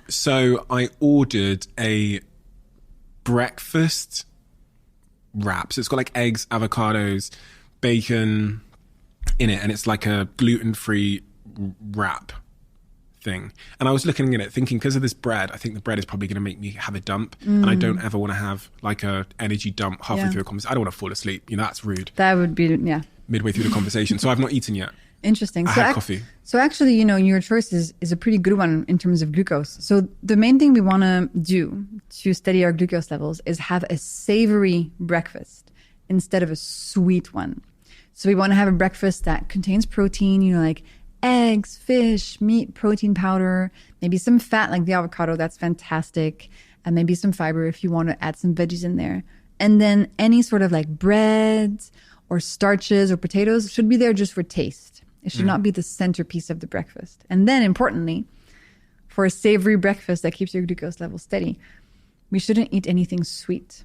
S1: So I ordered a breakfast wrap. So it's got like eggs, avocados, bacon in it. And it's like a gluten-free wrap thing. And I was looking at it thinking, because of this bread, I think the bread is probably going to make me have a dump. And I don't ever want to have like a energy dump halfway through a conversation. I don't want to fall asleep. That's rude.
S3: That would be, yeah.
S1: Midway through the conversation. So I've not eaten yet.
S3: Interesting.
S1: I had coffee.
S3: So actually, your choice is a pretty good one in terms of glucose. So the main thing we want to do to steady our glucose levels is have a savory breakfast instead of a sweet one. So we want to have a breakfast that contains protein, like eggs, fish, meat, protein powder, maybe some fat like the avocado, that's fantastic, and maybe some fiber if you want to add some veggies in there. And then any sort of like breads or starches or potatoes should be there just for taste. It should not be the centerpiece of the breakfast. And then importantly, for a savory breakfast that keeps your glucose level steady, we shouldn't eat anything sweet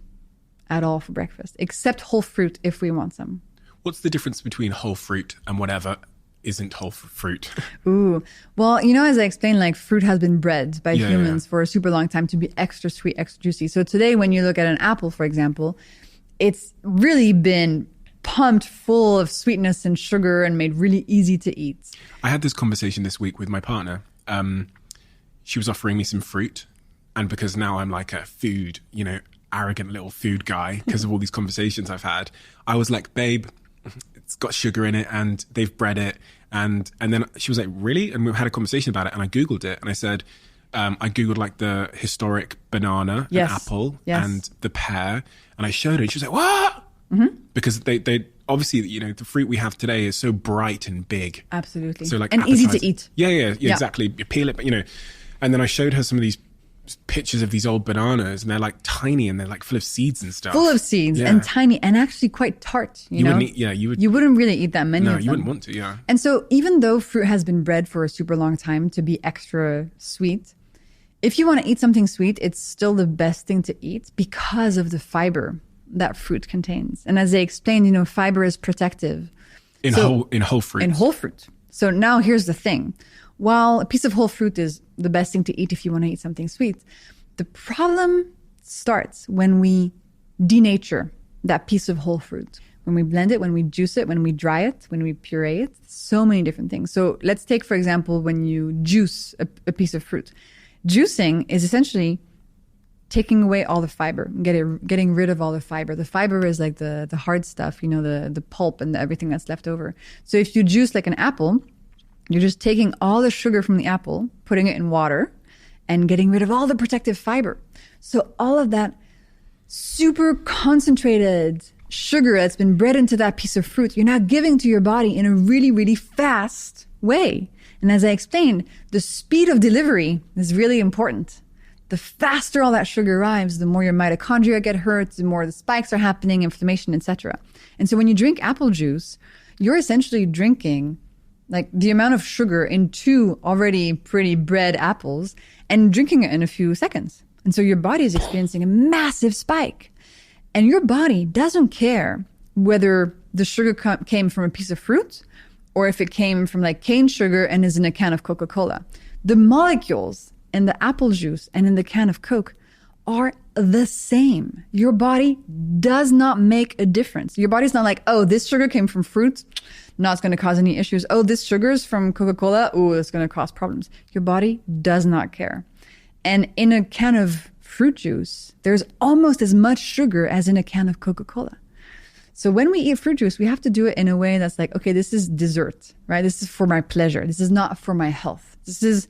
S3: at all for breakfast, except whole fruit if we want some.
S1: What's the difference between whole fruit and whatever isn't whole fruit?
S3: Ooh. Well, as I explained, like fruit has been bred by humans for a super long time to be extra sweet, extra juicy. So today when you look at an apple, for example, it's really been pumped full of sweetness and sugar and made really easy to eat.
S1: I had this conversation this week with my partner. She was offering me some fruit. And because now I'm like a food, arrogant little food guy because of all these conversations I've had, I was like, babe, it's got sugar in it and they've bred it. And then she was like, really? And we had a conversation about it. And I Googled it and I said, I Googled like the historic banana, and apple, and the pear. And I showed her and she was like, what? Because they obviously, the fruit we have today is so bright and big.
S3: Absolutely.
S1: So like
S3: and easy to eat.
S1: Yeah, exactly. You peel it, but and then I showed her some of these pictures of these old bananas and they're like tiny and they're like full of seeds and stuff.
S3: Full of seeds and tiny and actually quite tart. You know?
S1: Wouldn't eat,
S3: you wouldn't really eat that many of them.
S1: No, you wouldn't want to, yeah.
S3: And so even though fruit has been bred for a super long time to be extra sweet, if you want to eat something sweet, it's still the best thing to eat because of the fiber that fruit contains. And as I explained, fiber is protective.
S1: In whole fruit.
S3: In whole fruit. So now here's the thing. While a piece of whole fruit is the best thing to eat if you want to eat something sweet, the problem starts when we denature that piece of whole fruit. When we blend it, when we juice it, when we dry it, when we puree it, so many different things. So let's take, for example, when you juice a piece of fruit. Juicing is essentially taking away all the fiber, getting rid of all the fiber. The fiber is like the hard stuff, the pulp and everything that's left over. So if you juice like an apple, you're just taking all the sugar from the apple, putting it in water, and getting rid of all the protective fiber. So all of that super concentrated sugar that's been bred into that piece of fruit, you're now giving to your body in a really, really fast way. And as I explained, the speed of delivery is really important. The faster all that sugar arrives, the more your mitochondria get hurt, the more the spikes are happening, inflammation, etc. And so when you drink apple juice, you're essentially drinking like the amount of sugar in 2 already pretty bred apples and drinking it in a few seconds. And so your body is experiencing a massive spike. And your body doesn't care whether the sugar came from a piece of fruit or if it came from like cane sugar and is in a can of Coca-Cola. The molecules in the apple juice and in the can of Coke are the same. Your body does not make a difference. Your body's not like, oh, this sugar came from fruit. No, it's going to cause any issues. Oh, this sugar is from Coca-Cola. Oh, it's going to cause problems. Your body does not care. And in a can of fruit juice, there's almost as much sugar as in a can of Coca-Cola. So when we eat fruit juice, we have to do it in a way that's like, okay, this is dessert, right? This is for my pleasure. This is not for my health. This is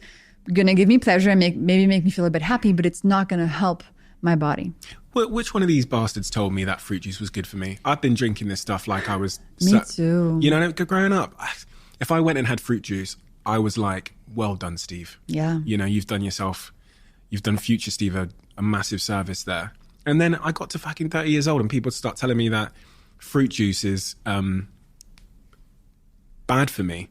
S3: going to give me pleasure and maybe make me feel a bit happy, but it's not going to help my body.
S1: Which one of these bastards told me that fruit juice was good for me? I've been drinking this stuff like I was...
S3: Me too.
S1: You know, growing up, if I went and had fruit juice, I was like, well done, Steve.
S3: Yeah.
S1: You know, you've done future Steve a massive service there. And then I got to fucking 30 years old and people start telling me that fruit juice is bad for me.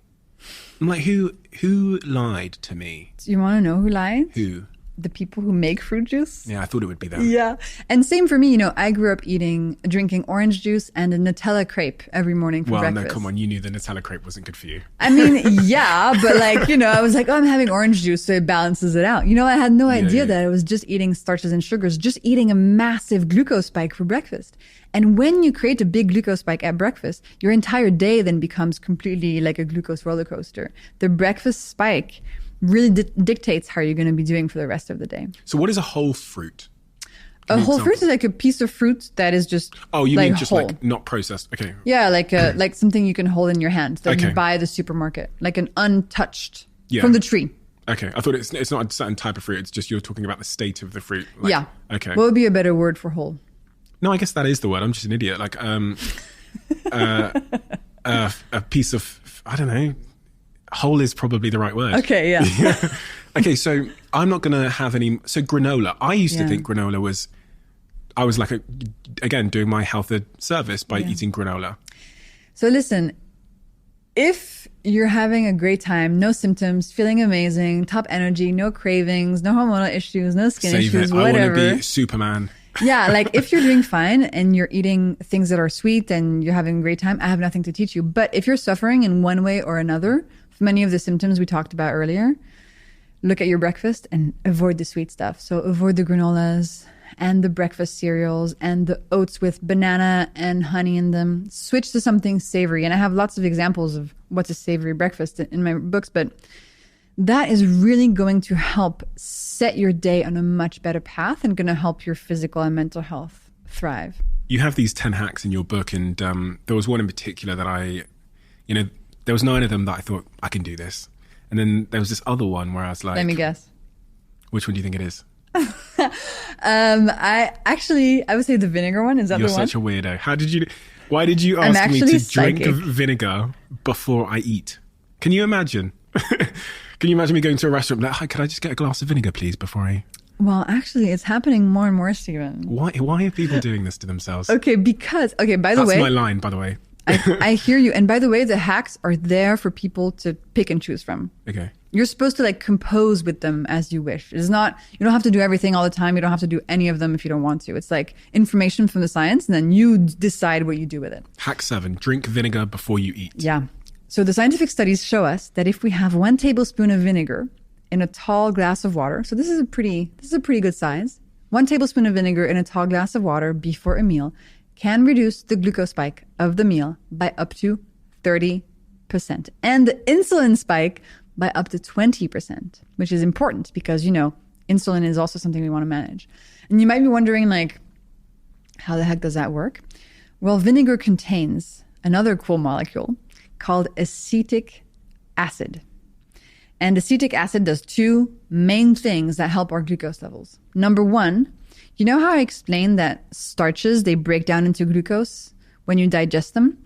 S1: I'm like, who lied to me?
S3: Do you want to know who lied?
S1: Who?
S3: The people who make fruit juice.
S1: Yeah, I thought it would be them.
S3: Yeah. And same for me, you know, I grew up drinking orange juice and a Nutella crepe every morning for breakfast.
S1: Well, no, come on. You knew the Nutella crepe wasn't good for you.
S3: I mean, yeah, but like, you know, I was like, oh, I'm having orange juice, so it balances it out. You know, I had no idea that I was just eating starches and sugars, just eating a massive glucose spike for breakfast. And when you create a big glucose spike at breakfast, your entire day then becomes completely like a glucose roller coaster. The breakfast spike really dictates how you're going to be doing for the rest of the day.
S1: So what is a whole fruit?
S3: A whole fruit is like a piece of fruit that is just
S1: you
S3: like
S1: mean just
S3: whole.
S1: like not processed? Okay.
S3: Yeah, like something you can hold in your hand that you buy at the supermarket, like an untouched from the tree.
S1: Okay, I thought it's not a certain type of fruit. It's just you're talking about the state of the fruit. Like,
S3: yeah.
S1: Okay.
S3: What would be a better word for whole?
S1: No, I guess that is the word. I'm just an idiot. Like a piece of, I don't know. Whole is probably the right word.
S3: Okay, yeah.
S1: Okay, so I'm not going to have any... So granola. I used to think granola was... I was like, again, doing my health a service by eating granola.
S3: So listen, if you're having a great time, no symptoms, feeling amazing, top energy, no cravings, no hormonal issues, no skin issues, whatever.
S1: I want to be Superman.
S3: Yeah, like if you're doing fine and you're eating things that are sweet and you're having a great time, I have nothing to teach you. But if you're suffering in one way or another, many of the symptoms we talked about earlier, look at your breakfast and avoid the sweet stuff. So avoid the granolas and the breakfast cereals and the oats with banana and honey in them. Switch to something savory. And I have lots of examples of what's a savory breakfast in my books, but that is really going to help set your day on a much better path and going to help your physical and mental health thrive.
S1: You have these 10 hacks in your book, and there was one in particular that there was 9 of them that I thought, I can do this. And then there was this other one where I was like...
S3: Let me guess.
S1: Which one do you think it is?
S3: I would say the vinegar one. Is that
S1: You're
S3: the one?
S1: such a weirdo. Why did you ask me to drink vinegar before I eat? Can you imagine? Can you imagine me going to a restaurant and like, hi, could I just get a glass of vinegar, please, before I...
S3: Well, actually, it's happening more and more, Steven.
S1: Why are people doing this to themselves?
S3: By the way...
S1: That's my line, by the way.
S3: I hear you. And by the way, the hacks are there for people to pick and choose from.
S1: Okay.
S3: You're supposed to like compose with them as you wish. It's not, you don't have to do everything all the time. You don't have to do any of them if you don't want to. It's like information from the science and then you decide what you do with it.
S1: Hack 7, drink vinegar before you eat.
S3: Yeah. So the scientific studies show us that if we have 1 tablespoon of vinegar in a tall glass of water, so this is a pretty good size, 1 tablespoon of vinegar in a tall glass of water before a meal can reduce the glucose spike of the meal by up to 30%. And the insulin spike by up to 20%, which is important because, you know, insulin is also something we want to manage. And you might be wondering, like, how the heck does that work? Well, vinegar contains another cool molecule called acetic acid. And acetic acid does 2 main things that help our glucose levels. Number 1, you know how I explained that starches, they break down into glucose when you digest them?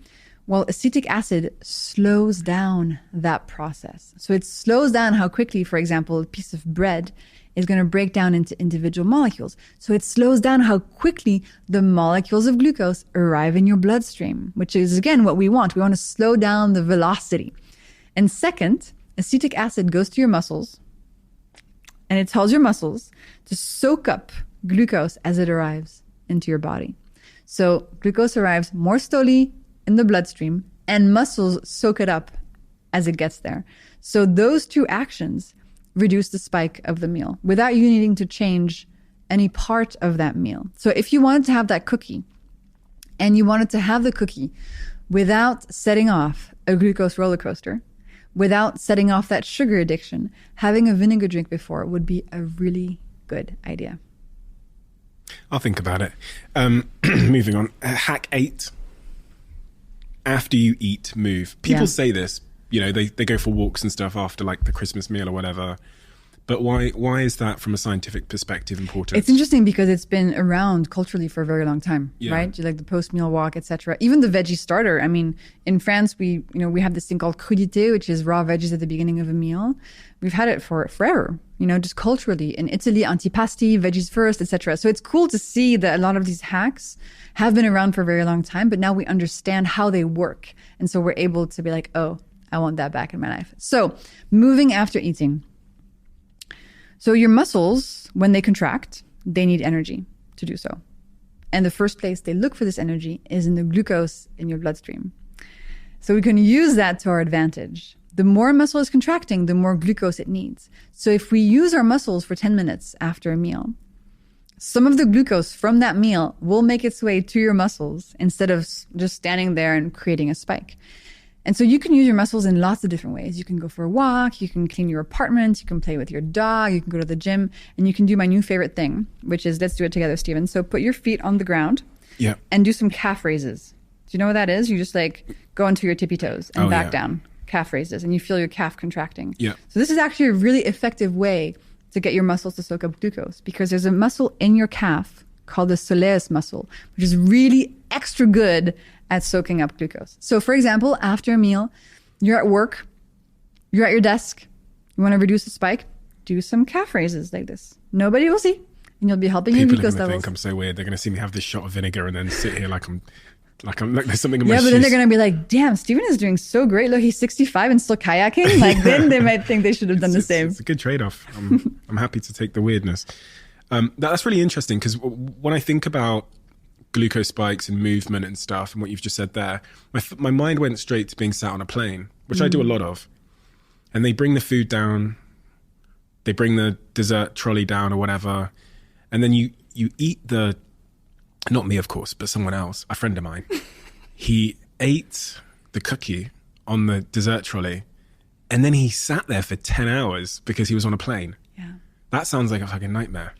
S3: Well, acetic acid slows down that process. So it slows down how quickly, for example, a piece of bread is going to break down into individual molecules. So it slows down how quickly the molecules of glucose arrive in your bloodstream, which is, again, what we want. We want to slow down the velocity. And second, acetic acid goes to your muscles and it tells your muscles to soak up glucose as it arrives into your body. So glucose arrives more slowly in the bloodstream and muscles soak it up as it gets there. So those 2 actions reduce the spike of the meal without you needing to change any part of that meal. So if you wanted to have that cookie and you wanted to have the cookie without setting off a glucose roller coaster, without setting off that sugar addiction, having a vinegar drink before would be a really good idea.
S1: I'll think about it. Moving on. Hack 8. After you eat, move. People say this, they go for walks and stuff after like the Christmas meal or whatever. But why is that from a scientific perspective important?
S3: It's interesting because it's been around culturally for a very long time, right? Like the post-meal walk, etc. Even the veggie starter. I mean, in France, we have this thing called crudité, which is raw veggies at the beginning of a meal. We've had it for forever, just culturally. In Italy, antipasti, veggies first, etc. So it's cool to see that a lot of these hacks have been around for a very long time, but now we understand how they work. And so we're able to be like, oh, I want that back in my life. So moving after eating. So your muscles, when they contract, they need energy to do so. And the first place they look for this energy is in the glucose in your bloodstream. So we can use that to our advantage. The more a muscle is contracting, the more glucose it needs. So if we use our muscles for 10 minutes after a meal, some of the glucose from that meal will make its way to your muscles instead of just standing there and creating a spike. And so you can use your muscles in lots of different ways. You can go for a walk, you can clean your apartment, you can play with your dog, you can go to the gym, and you can do my new favorite thing, which is, let's do it together, Steven. So put your feet on the ground and do some calf raises. Do you know what that is? You just like go into your tippy toes and back down, calf raises, and you feel your calf contracting. Yeah. So this is actually a really effective way to get your muscles to soak up glucose because there's a muscle in your calf called the soleus muscle, which is really extra good at soaking up glucose. So for example, after a meal, you're at work, you're at your desk, you want to reduce the spike, do some calf raises like this. Nobody will see, and you'll be helping your glucose levels. People are going to think
S1: I'm so weird. They're going to see me have this shot of vinegar and then sit here like there's something in my shoes.
S3: Yeah, but then they're going to be like, damn, Steven is doing so great. Look, he's 65 and still kayaking. Like then they might think they should have done the same.
S1: It's a good trade-off. I'm happy to take the weirdness. That's really interesting because when I think about glucose spikes and movement and stuff and what you've just said there, my mind went straight to being sat on a plane, which I do a lot of. And they bring the food down, they bring the dessert trolley down or whatever. And then you eat not me, of course, but someone else, a friend of mine. He ate the cookie on the dessert trolley and then he sat there for 10 hours because he was on a plane. Yeah. That sounds like a fucking nightmare.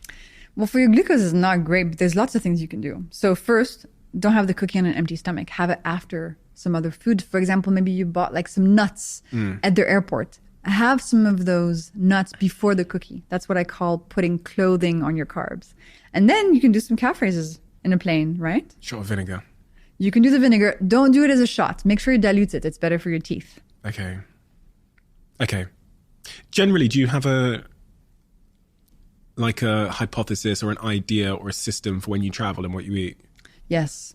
S3: Well, for your glucose, it's not great, but there's lots of things you can do. So first, don't have the cookie on an empty stomach. Have it after some other food. For example, maybe you bought like some nuts at the airport. Have some of those nuts before the cookie. That's what I call putting clothing on your carbs. And then you can do some calf raises in a plane, right?
S1: Shot of vinegar.
S3: You can do the vinegar. Don't do it as a shot. Make sure you dilute it. It's better for your teeth.
S1: Okay. Generally, do you have a hypothesis or an idea or a system for when you travel and what you eat?
S3: Yes.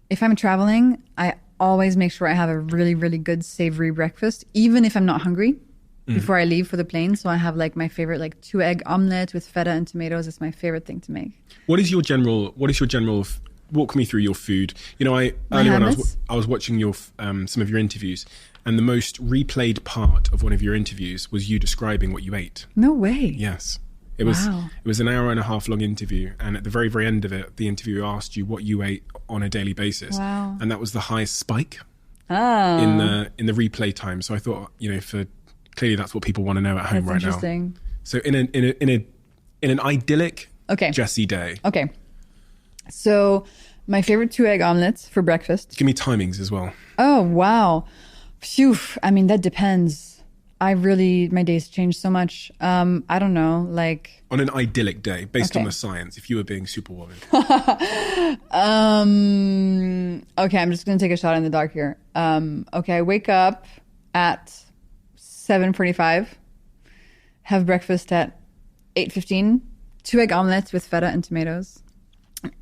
S3: If I'm traveling, I always make sure I have a really, really good savory breakfast, even if I'm not hungry, before I leave for the plane. So I have like my favorite 2-egg omelet with feta and tomatoes. It's my favorite thing to make. What is your general,
S1: walk me through your food. Earlier on I was watching your some of your interviews, and the most replayed part of one of your interviews was you describing what you ate.
S3: No way.
S1: Yes. It was an hour and a half long interview, and at the very, very end of it, the interviewer asked you what you ate on a daily basis. Wow. And that was the highest spike in the replay time. So I thought, clearly that's what people want to know at home right now.
S3: Interesting.
S1: So in an idyllic Jessie day.
S3: Okay. So my favorite 2-egg omelets for breakfast.
S1: Give me timings as well.
S3: Oh, wow. Phew. I mean, that depends. My days change so much. I don't know, like...
S1: On an idyllic day, based on the science, if you were being Superwoman.
S3: Okay, I'm just going to take a shot in the dark here. I wake up at 7:45, have breakfast at 8:15, 2-egg omelets with feta and tomatoes.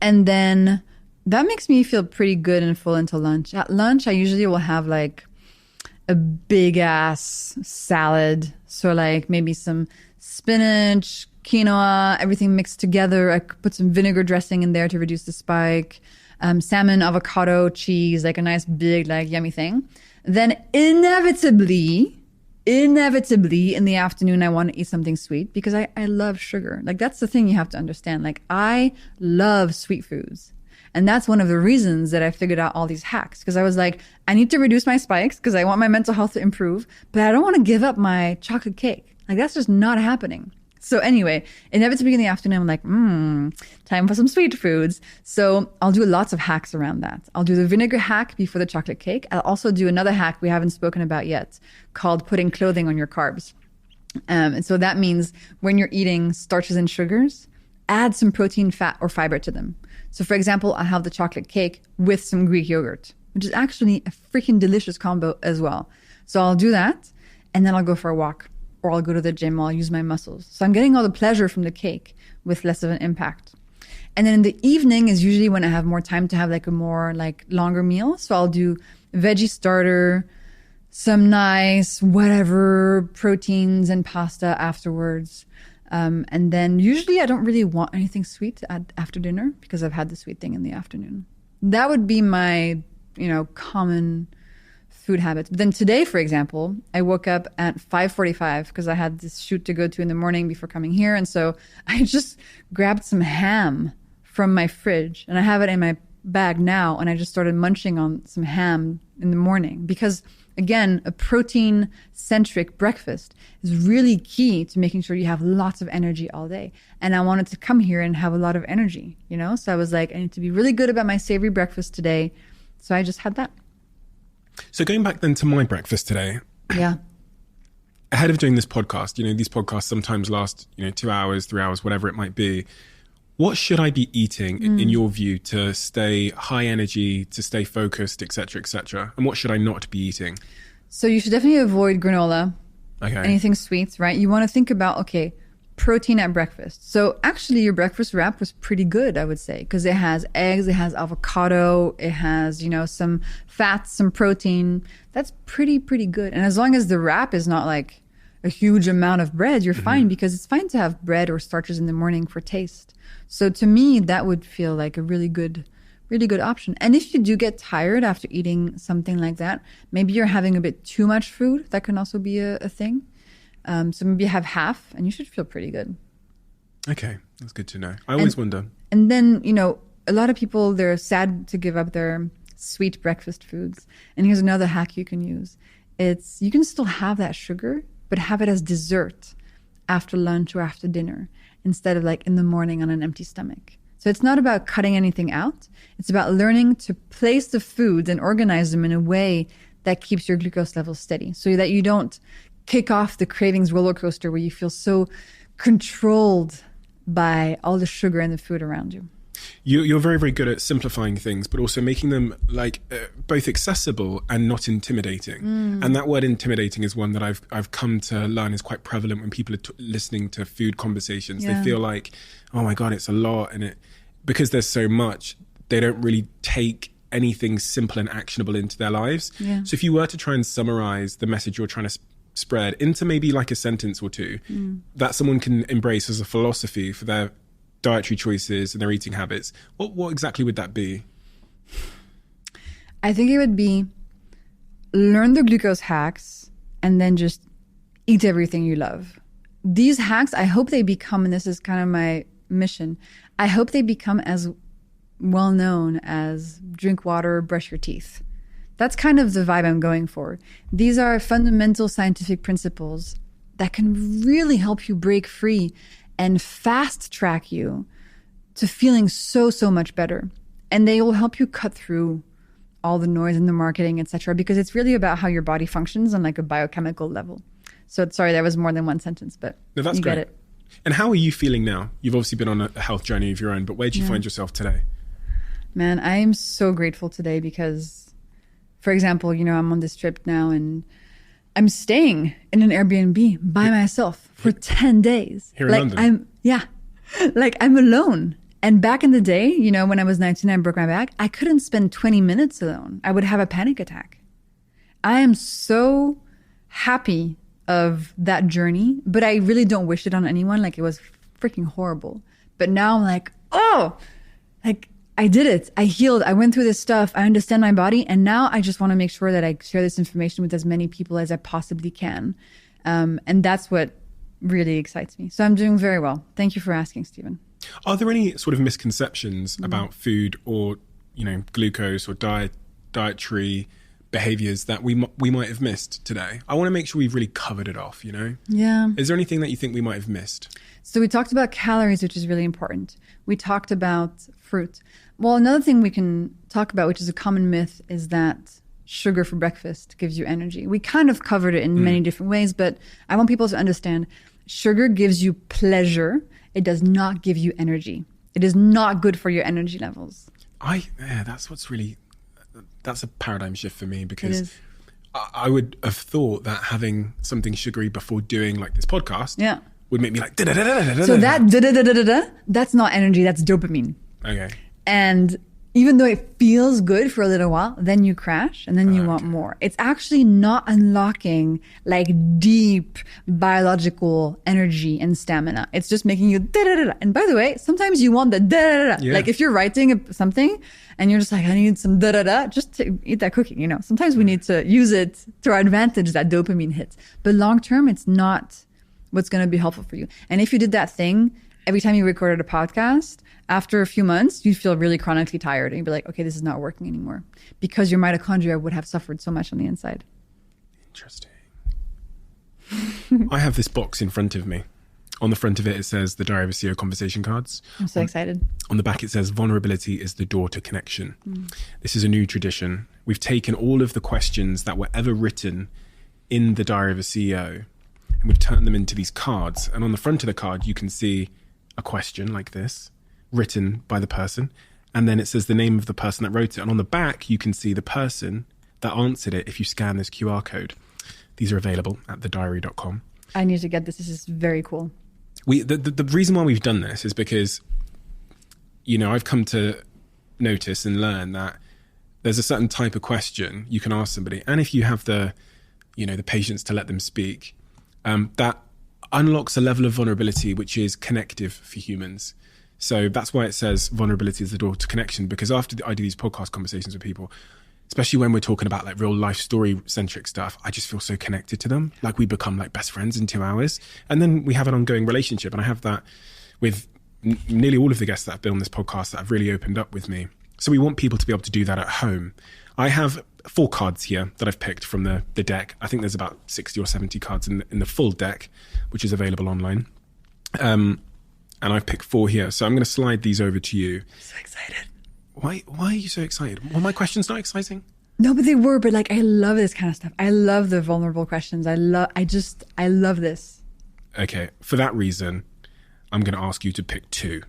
S3: And then that makes me feel pretty good and full until lunch. At lunch, I usually will have like a big ass salad. So like maybe some spinach, quinoa, everything mixed together. I could put some vinegar dressing in there to reduce the spike. Salmon, avocado, cheese, like a nice big, like yummy thing. Then inevitably inevitably in the afternoon, I want to eat something sweet because I love sugar. Like, that's the thing you have to understand. Like, I love sweet foods. And that's one of the reasons that I figured out all these hacks. Because I was like, I need to reduce my spikes because I want my mental health to improve, but I don't want to give up my chocolate cake. Like, that's just not happening. So anyway, inevitably in the afternoon, I'm like, time for some sweet foods. So I'll do lots of hacks around that. I'll do the vinegar hack before the chocolate cake. I'll also do another hack we haven't spoken about yet called putting clothing on your carbs. And so that means when you're eating starches and sugars, add some protein, fat, or fiber to them. So for example, I have the chocolate cake with some Greek yogurt, which is actually a freaking delicious combo as well. So I'll do that, and then I'll go for a walk. Or I'll go to the gym, or I'll use my muscles. So I'm getting all the pleasure from the cake with less of an impact. And then in the evening is usually when I have more time to have like a more like longer meal. So I'll do veggie starter, some nice whatever proteins and pasta afterwards. And then usually I don't really want anything sweet after dinner because I've had the sweet thing in the afternoon. That would be my, common food habits. But then today, for example, I woke up at 5:45 because I had this shoot to go to in the morning before coming here. And so I just grabbed some ham from my fridge and I have it in my bag now. And I just started munching on some ham in the morning because, again, a protein-centric breakfast is really key to making sure you have lots of energy all day. And I wanted to come here and have a lot of energy, So I was like, I need to be really good about my savory breakfast today. So I just had that.
S1: So going back then to my breakfast today.
S3: Yeah.
S1: Ahead of doing this podcast, these podcasts sometimes last, 2 hours, 3 hours, whatever it might be. What should I be eating in your view to stay high energy, to stay focused, et cetera, and what should I not be eating?
S3: So you should definitely avoid granola,
S1: okay.
S3: Anything sweet, right? You want to think about, protein at breakfast. So actually your breakfast wrap was pretty good, I would say, because it has eggs, it has avocado, it has, some fats, some protein. That's pretty good. And as long as the wrap is not like a huge amount of bread, you're fine, because it's fine to have bread or starches in the morning for taste. So to me, that would feel like a really good option. And if you do get tired after eating something like that, maybe you're having a bit too much food. That can also be a thing. So maybe have half and you should feel pretty good.
S1: Okay, that's good to know. I always wonder.
S3: And then, a lot of people, they're sad to give up their sweet breakfast foods. And here's another hack you can use. You can still have that sugar, but have it as dessert after lunch or after dinner instead of like in the morning on an empty stomach. So it's not about cutting anything out. It's about learning to place the foods and organize them in a way that keeps your glucose levels steady so that you don't kick off the cravings roller coaster where you feel so controlled by all the sugar and the food around you.
S1: You're very, very good at simplifying things, but also making them both accessible and not intimidating. And that word intimidating is one that I've come to learn is quite prevalent when people are listening to food conversations.
S3: Yeah.
S1: They feel like, oh my God, it's a lot. And because there's so much, they don't really take anything simple and actionable into their lives.
S3: Yeah.
S1: So if you were to try and summarize the message you're trying to spread into maybe like a sentence or two that someone can embrace as a philosophy for their dietary choices and their eating habits, what exactly would that be?
S3: I think it would be learn the glucose hacks and then just eat everything you love. These hacks, I hope they become, and this is kind of my mission, I hope they become as well known as drink water, brush your teeth. That's kind of the vibe I'm going for. These are fundamental scientific principles that can really help you break free and fast track you to feeling so much better. And they will help you cut through all the noise and the marketing, etc., because it's really about how your body functions on like a biochemical level. So sorry, that was more than one sentence, but
S1: no, that's
S3: you
S1: great.
S3: Get it.
S1: And how are you feeling now? You've obviously been on a health journey of your own, but where do you find yourself today?
S3: Man, I am so grateful today because, for example, I'm on this trip now and I'm staying in an Airbnb by myself for 10 days.
S1: Here in London?
S3: I'm alone. And back in the day, when I was 19, I broke my back. I couldn't spend 20 minutes alone. I would have a panic attack. I am so happy of that journey, but I really don't wish it on anyone. Like, it was freaking horrible. But now I'm like, I did it. I healed. I went through this stuff. I understand my body. And now I just want to make sure that I share this information with as many people as I possibly can. And that's what really excites me. So I'm doing very well. Thank you for asking, Steven.
S1: Are there any sort of misconceptions about food or, glucose or dietary behaviors that we might have missed today? I want to make sure we've really covered it off,
S3: Yeah.
S1: Is there anything that you think we might have missed?
S3: So we talked about calories, which is really important. We talked about fruit. Well, another thing we can talk about, which is a common myth, is that sugar for breakfast gives you energy. We kind of covered it in many different ways, but I want people to understand sugar gives you pleasure. It does not give you energy. It is not good for your energy levels.
S1: That's a paradigm shift for me, because I would have thought that having something sugary before doing like this podcast would make me like da-da-da-da-da-da-da.
S3: So that da-da-da-da-da-da, that's not energy, that's dopamine.
S1: Okay.
S3: And even though it feels good for a little while, then you crash and then you want more. It's actually not unlocking like deep biological energy and stamina. It's just making you da-da-da-da. And by the way, sometimes you want the da-da-da-da.
S1: Yeah.
S3: Like if you're writing something and you're just like, I need some da-da-da, just to eat that cookie, Sometimes we need to use it to our advantage, that dopamine hit. But long term, it's not what's going to be helpful for you. And if you did that thing every time you recorded a podcast, after a few months, you'd feel really chronically tired and you'd be like, okay, this is not working anymore, because your mitochondria would have suffered so much on the inside.
S1: Interesting. I have this box in front of me. On the front of it says the Diary of a CEO conversation cards.
S3: I'm so excited.
S1: On the back, it says vulnerability is the door to connection. This is a new tradition. We've taken all of the questions that were ever written in the Diary of a CEO and we've turned them into these cards. And on the front of the card, you can see a question like this, written by the person, and then it says the name of the person that wrote it, and on the back you can see the person that answered it if you scan this QR code. These are available at thediary.com.
S3: I need to get this. This is very cool.
S1: The reason why we've done this is because I've come to notice and learn that there's a certain type of question you can ask somebody, and if you have the patience to let them speak, that unlocks a level of vulnerability which is connective for humans. So that's why it says vulnerability is the door to connection, because after I do these podcast conversations with people, especially when we're talking about like real life story centric stuff, I just feel so connected to them. Like we become like best friends in 2 hours, and then we have an ongoing relationship. And I have that with nearly all of the guests that have been on this podcast that have really opened up with me. So we want people to be able to do that at home. I have 4 cards here that I've picked from the deck. I think there's about 60 or 70 cards in the full deck, which is available online. And I've picked 4 here. So I'm going to slide these over to you.
S3: I'm so excited.
S1: Why are you so excited? Were my questions not exciting?
S3: No, but they were. But like, I love this kind of stuff. I love the vulnerable questions. I love this.
S1: Okay. For that reason, I'm going to ask you to pick 2.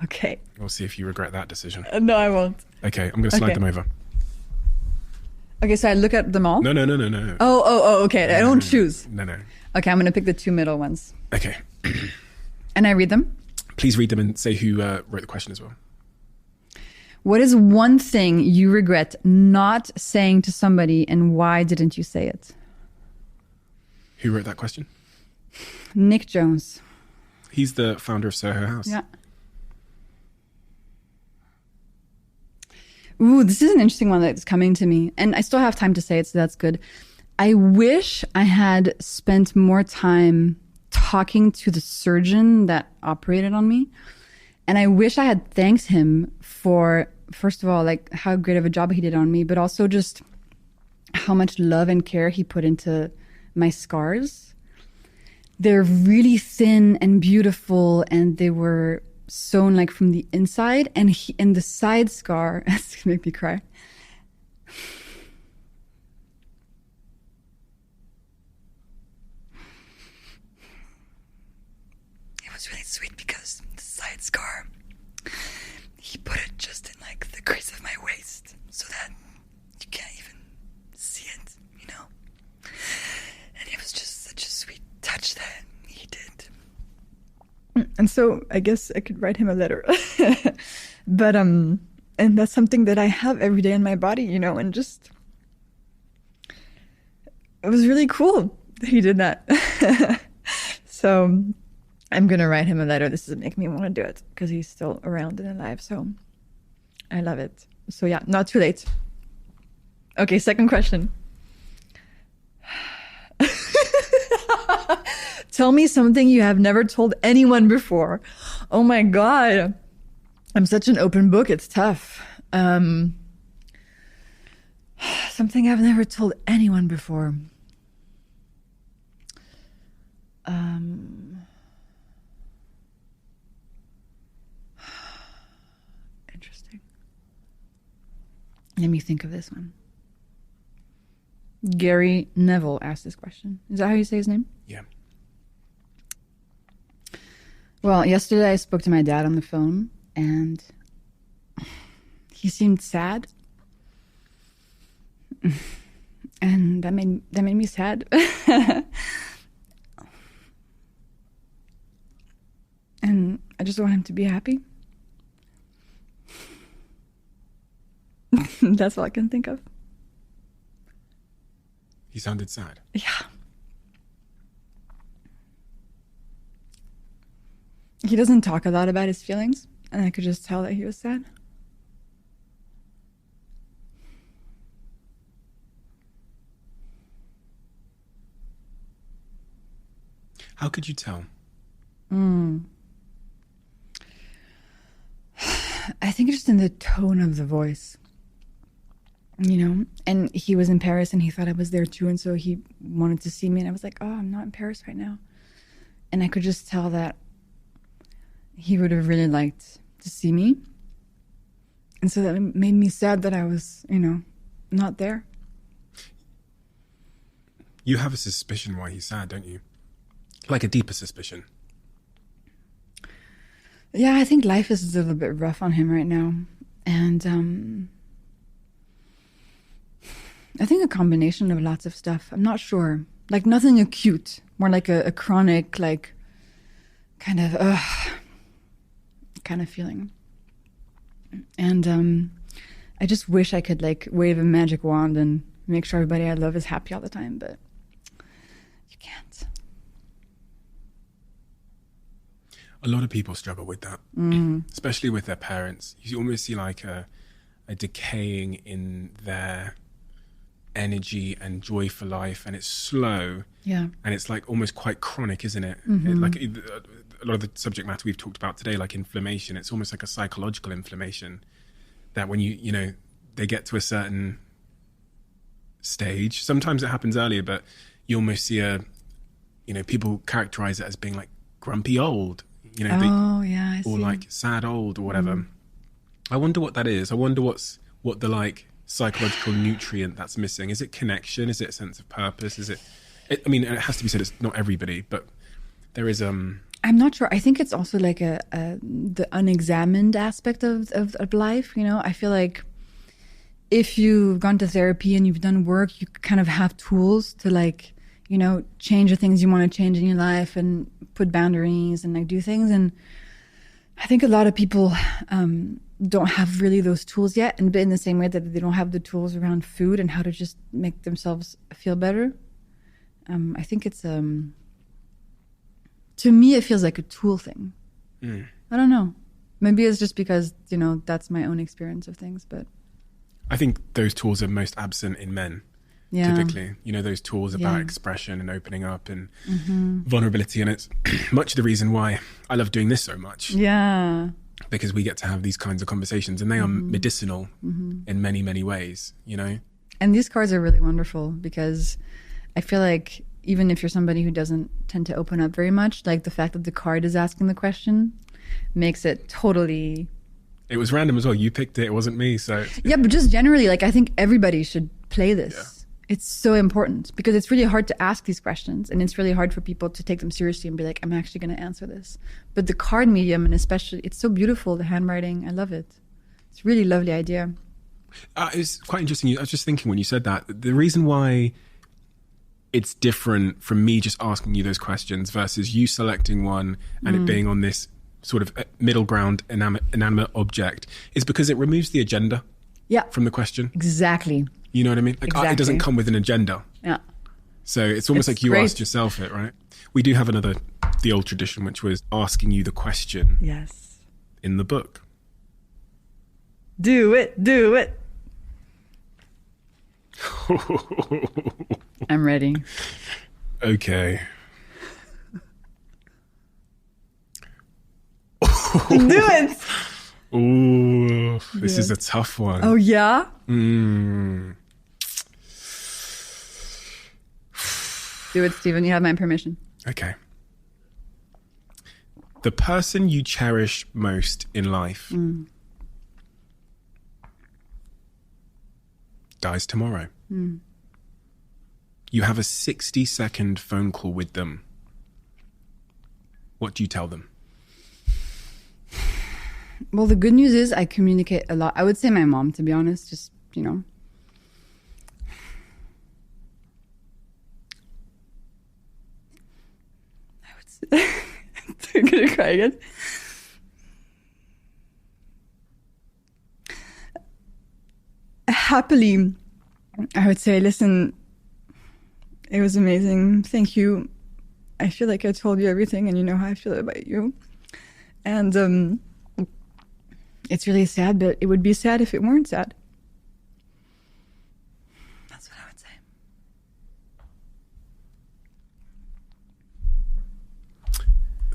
S3: Okay.
S1: We'll see if you regret that decision.
S3: No, I won't.
S1: Okay. I'm going to slide them over.
S3: Okay. So I look at them all?
S1: No.
S3: Oh, okay. I don't choose.
S1: No.
S3: Okay. I'm going to pick the 2 middle ones.
S1: Okay.
S3: And I read them?
S1: Please read them and say who wrote the question as well.
S3: What is one thing you regret not saying to somebody, and why didn't you say it?
S1: Who wrote that question?
S3: Nick Jones.
S1: He's the founder of Soho House.
S3: Yeah. Ooh, this is an interesting one that's coming to me. And I still have time to say it, so that's good. I wish I had spent more time talking to the surgeon that operated on me. And I wish I had thanked him for, first of all, like how great of a job he did on me, but also just how much love and care he put into my scars. They're really thin and beautiful, and they were sewn like from the inside. And the side scar, it's gonna make me cry. Really sweet, because the side scar, he put it just in like the crease of my waist so that you can't even see it, and it was just such a sweet touch that he did. And so I guess I could write him a letter. But and that's something that I have every day in my body, and just it was really cool that he did that. So I'm going to write him a letter. This doesn't make me want to do it because he's still around and alive. So
S7: I love it. So yeah, not too late. Okay, second question. Tell me something you have never told anyone before. Oh my God. I'm such an open book. It's tough. Something I've never told anyone before. Interesting. Let me think of this one. Gary Neville asked this question. Is that how you say his name?
S1: Yeah.
S3: Well, yesterday I spoke to my dad on the phone and he seemed sad. And that made me sad. And I just want him to be happy. That's all I can think of.
S1: He sounded sad.
S3: Yeah. He doesn't talk a lot about his feelings, and I could just tell that he was sad.
S1: How could you tell?
S3: I think just in the tone of the voice, you know, and he was in Paris and he thought I was there too. And so he wanted to see me and I was like, oh, I'm not in Paris right now. And I could just tell that he would have really liked to see me. And so that made me sad that I was, you know, not there.
S1: You have a suspicion why he's sad, don't you? Like a deeper suspicion.
S3: Yeah, I think life is a little bit rough on him right now. And I think a combination of lots of stuff. I'm not sure. Like nothing acute. More like a chronic, like kind of feeling. And I just wish I could like wave a magic wand and make sure everybody I love is happy all the time, but you can't.
S1: A lot of people struggle with that, especially with their parents. You almost see like a decaying in their energy and joy for life, and it's slow.
S3: Yeah.
S1: And it's like almost quite chronic, isn't it? Like a lot of the subject matter we've talked about today, like inflammation, it's almost like a psychological inflammation that when you know, they get to a certain stage, sometimes it happens earlier, but you almost see people characterize it as being like grumpy old. You know,
S3: I see.
S1: Or like sad old or whatever. I wonder what that is. I wonder what the like psychological nutrient that's missing. Is it connection? Is it a sense of purpose? Is it I mean, it has to be said, it's not everybody, but there is
S3: I'm not sure. I think it's also like the unexamined aspect of life. You know, I feel like if you've gone to therapy and you've done work, you kind of have tools to like, you know, change the things you want to change in your life and put boundaries and like do things. And I think a lot of people don't have really those tools yet. And in the same way that they don't have the tools around food and how to just make themselves feel better. I think it's, to me, it feels like a tool thing. I don't know. Maybe it's just because, you know, that's my own experience of things, but.
S1: I think those tools are most absent in men.
S3: Yeah.
S1: Typically, you know, those tools about expression and opening up and vulnerability. And it's much of the reason why I love doing this so much.
S3: Yeah.
S1: Because we get to have these kinds of conversations and they are medicinal in many, many ways, you know?
S3: And these cards are really wonderful because I feel like even if you're somebody who doesn't tend to open up very much, like the fact that the card is asking the question makes it totally...
S1: It was random as well. You picked it. It wasn't me. So
S3: yeah, but just generally, like I think everybody should play this.
S1: Yeah.
S3: It's so important because it's really hard to ask these questions and it's really hard for people to take them seriously and be like, I'm actually going to answer this. But the card medium, and especially, it's so beautiful, the handwriting. I love it. It's a really lovely idea.
S1: It's quite interesting. I was just thinking when you said that, the reason why it's different from me just asking you those questions versus you selecting one and it being on this sort of middle ground inanimate object is because it removes the agenda from the question.
S3: Exactly.
S1: You know what I mean? Like
S3: Exactly.
S1: It doesn't come with an agenda.
S3: Yeah.
S1: So it's almost like you
S3: great.
S1: asked yourself it, right? We do have the old tradition, which was asking you the question
S3: Yes.
S1: in the book.
S7: Do it. Do it.
S3: I'm ready.
S1: Okay.
S7: Do it.
S1: Ooh, this is a tough one.
S7: Oh, yeah?
S3: Do it, Steven. You have my permission.
S1: Okay. The person you cherish most in life dies tomorrow. You have a 60-second phone call with them. What do you tell them?
S3: Well, the good news is I communicate a lot. I would say my mom, to be honest, just, you know. I would say, I'm going to cry again. Happily, I would say, listen, it was amazing. Thank you. I feel like I told you everything and you know how I feel about you. And, it's really sad, but it would be sad if it weren't sad. That's what I would say.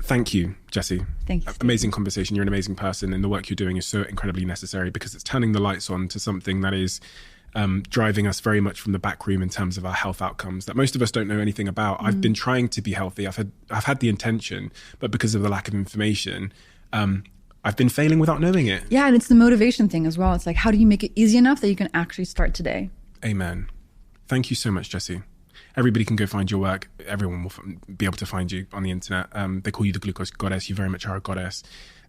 S1: Thank you, Jessie.
S3: Thank you, Steve.
S1: Amazing conversation. You're an amazing person, and the work you're doing is so incredibly necessary because it's turning the lights on to something that is driving us very much from the back room in terms of our health outcomes that most of us don't know anything about. I've been trying to be healthy. I've had the intention, but because of the lack of information, I've been failing without knowing it.
S3: Yeah, and it's the motivation thing as well. It's like, how do you make it easy enough that you can actually start today?
S1: Amen. Thank you so much, Jessie. Everybody can go find your work. Everyone will be able to find you on the internet. They call you the glucose goddess. You very much are a goddess.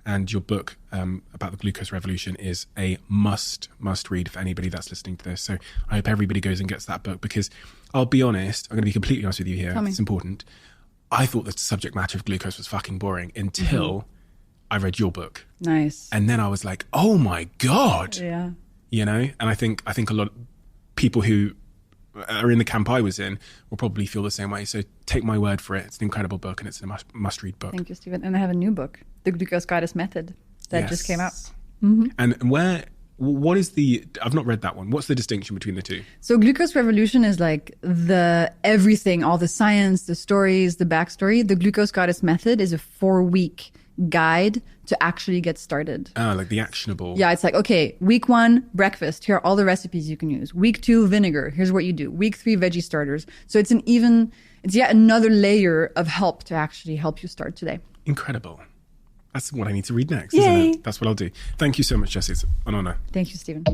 S1: And your book about the glucose revolution is a must read for anybody that's listening to this. So I hope everybody goes and gets that book because I'll be honest, I'm going to be completely honest with you here. It's important. I thought the subject matter of glucose was fucking boring until I read your book.
S3: Nice.
S1: And then I was like, oh my God.
S3: Yeah.
S1: You know? And I think a lot of people who are in the camp I was in will probably feel the same way. So take my word for it. It's an incredible book and it's a must-read book.
S3: Thank you, Steven. And I have a new book, The Glucose Goddess Method, that just came out.
S1: And what is I've not read that one. What's the distinction between the two?
S3: So Glucose Revolution is like the everything, all the science, the stories, the backstory. The Glucose Goddess Method is a 4-week guide to actually get started.
S1: Like the actionable.
S3: Yeah, it's like, okay, week 1, breakfast. Here are all the recipes you can use. Week 2, vinegar. Here's what you do. Week 3, veggie starters. So it's yet another layer of help to actually help you start today.
S1: Incredible. That's what I need to read next, isn't it? That's what I'll do. Thank you so much, Jessie. It's an honor.
S3: Thank you, Steven.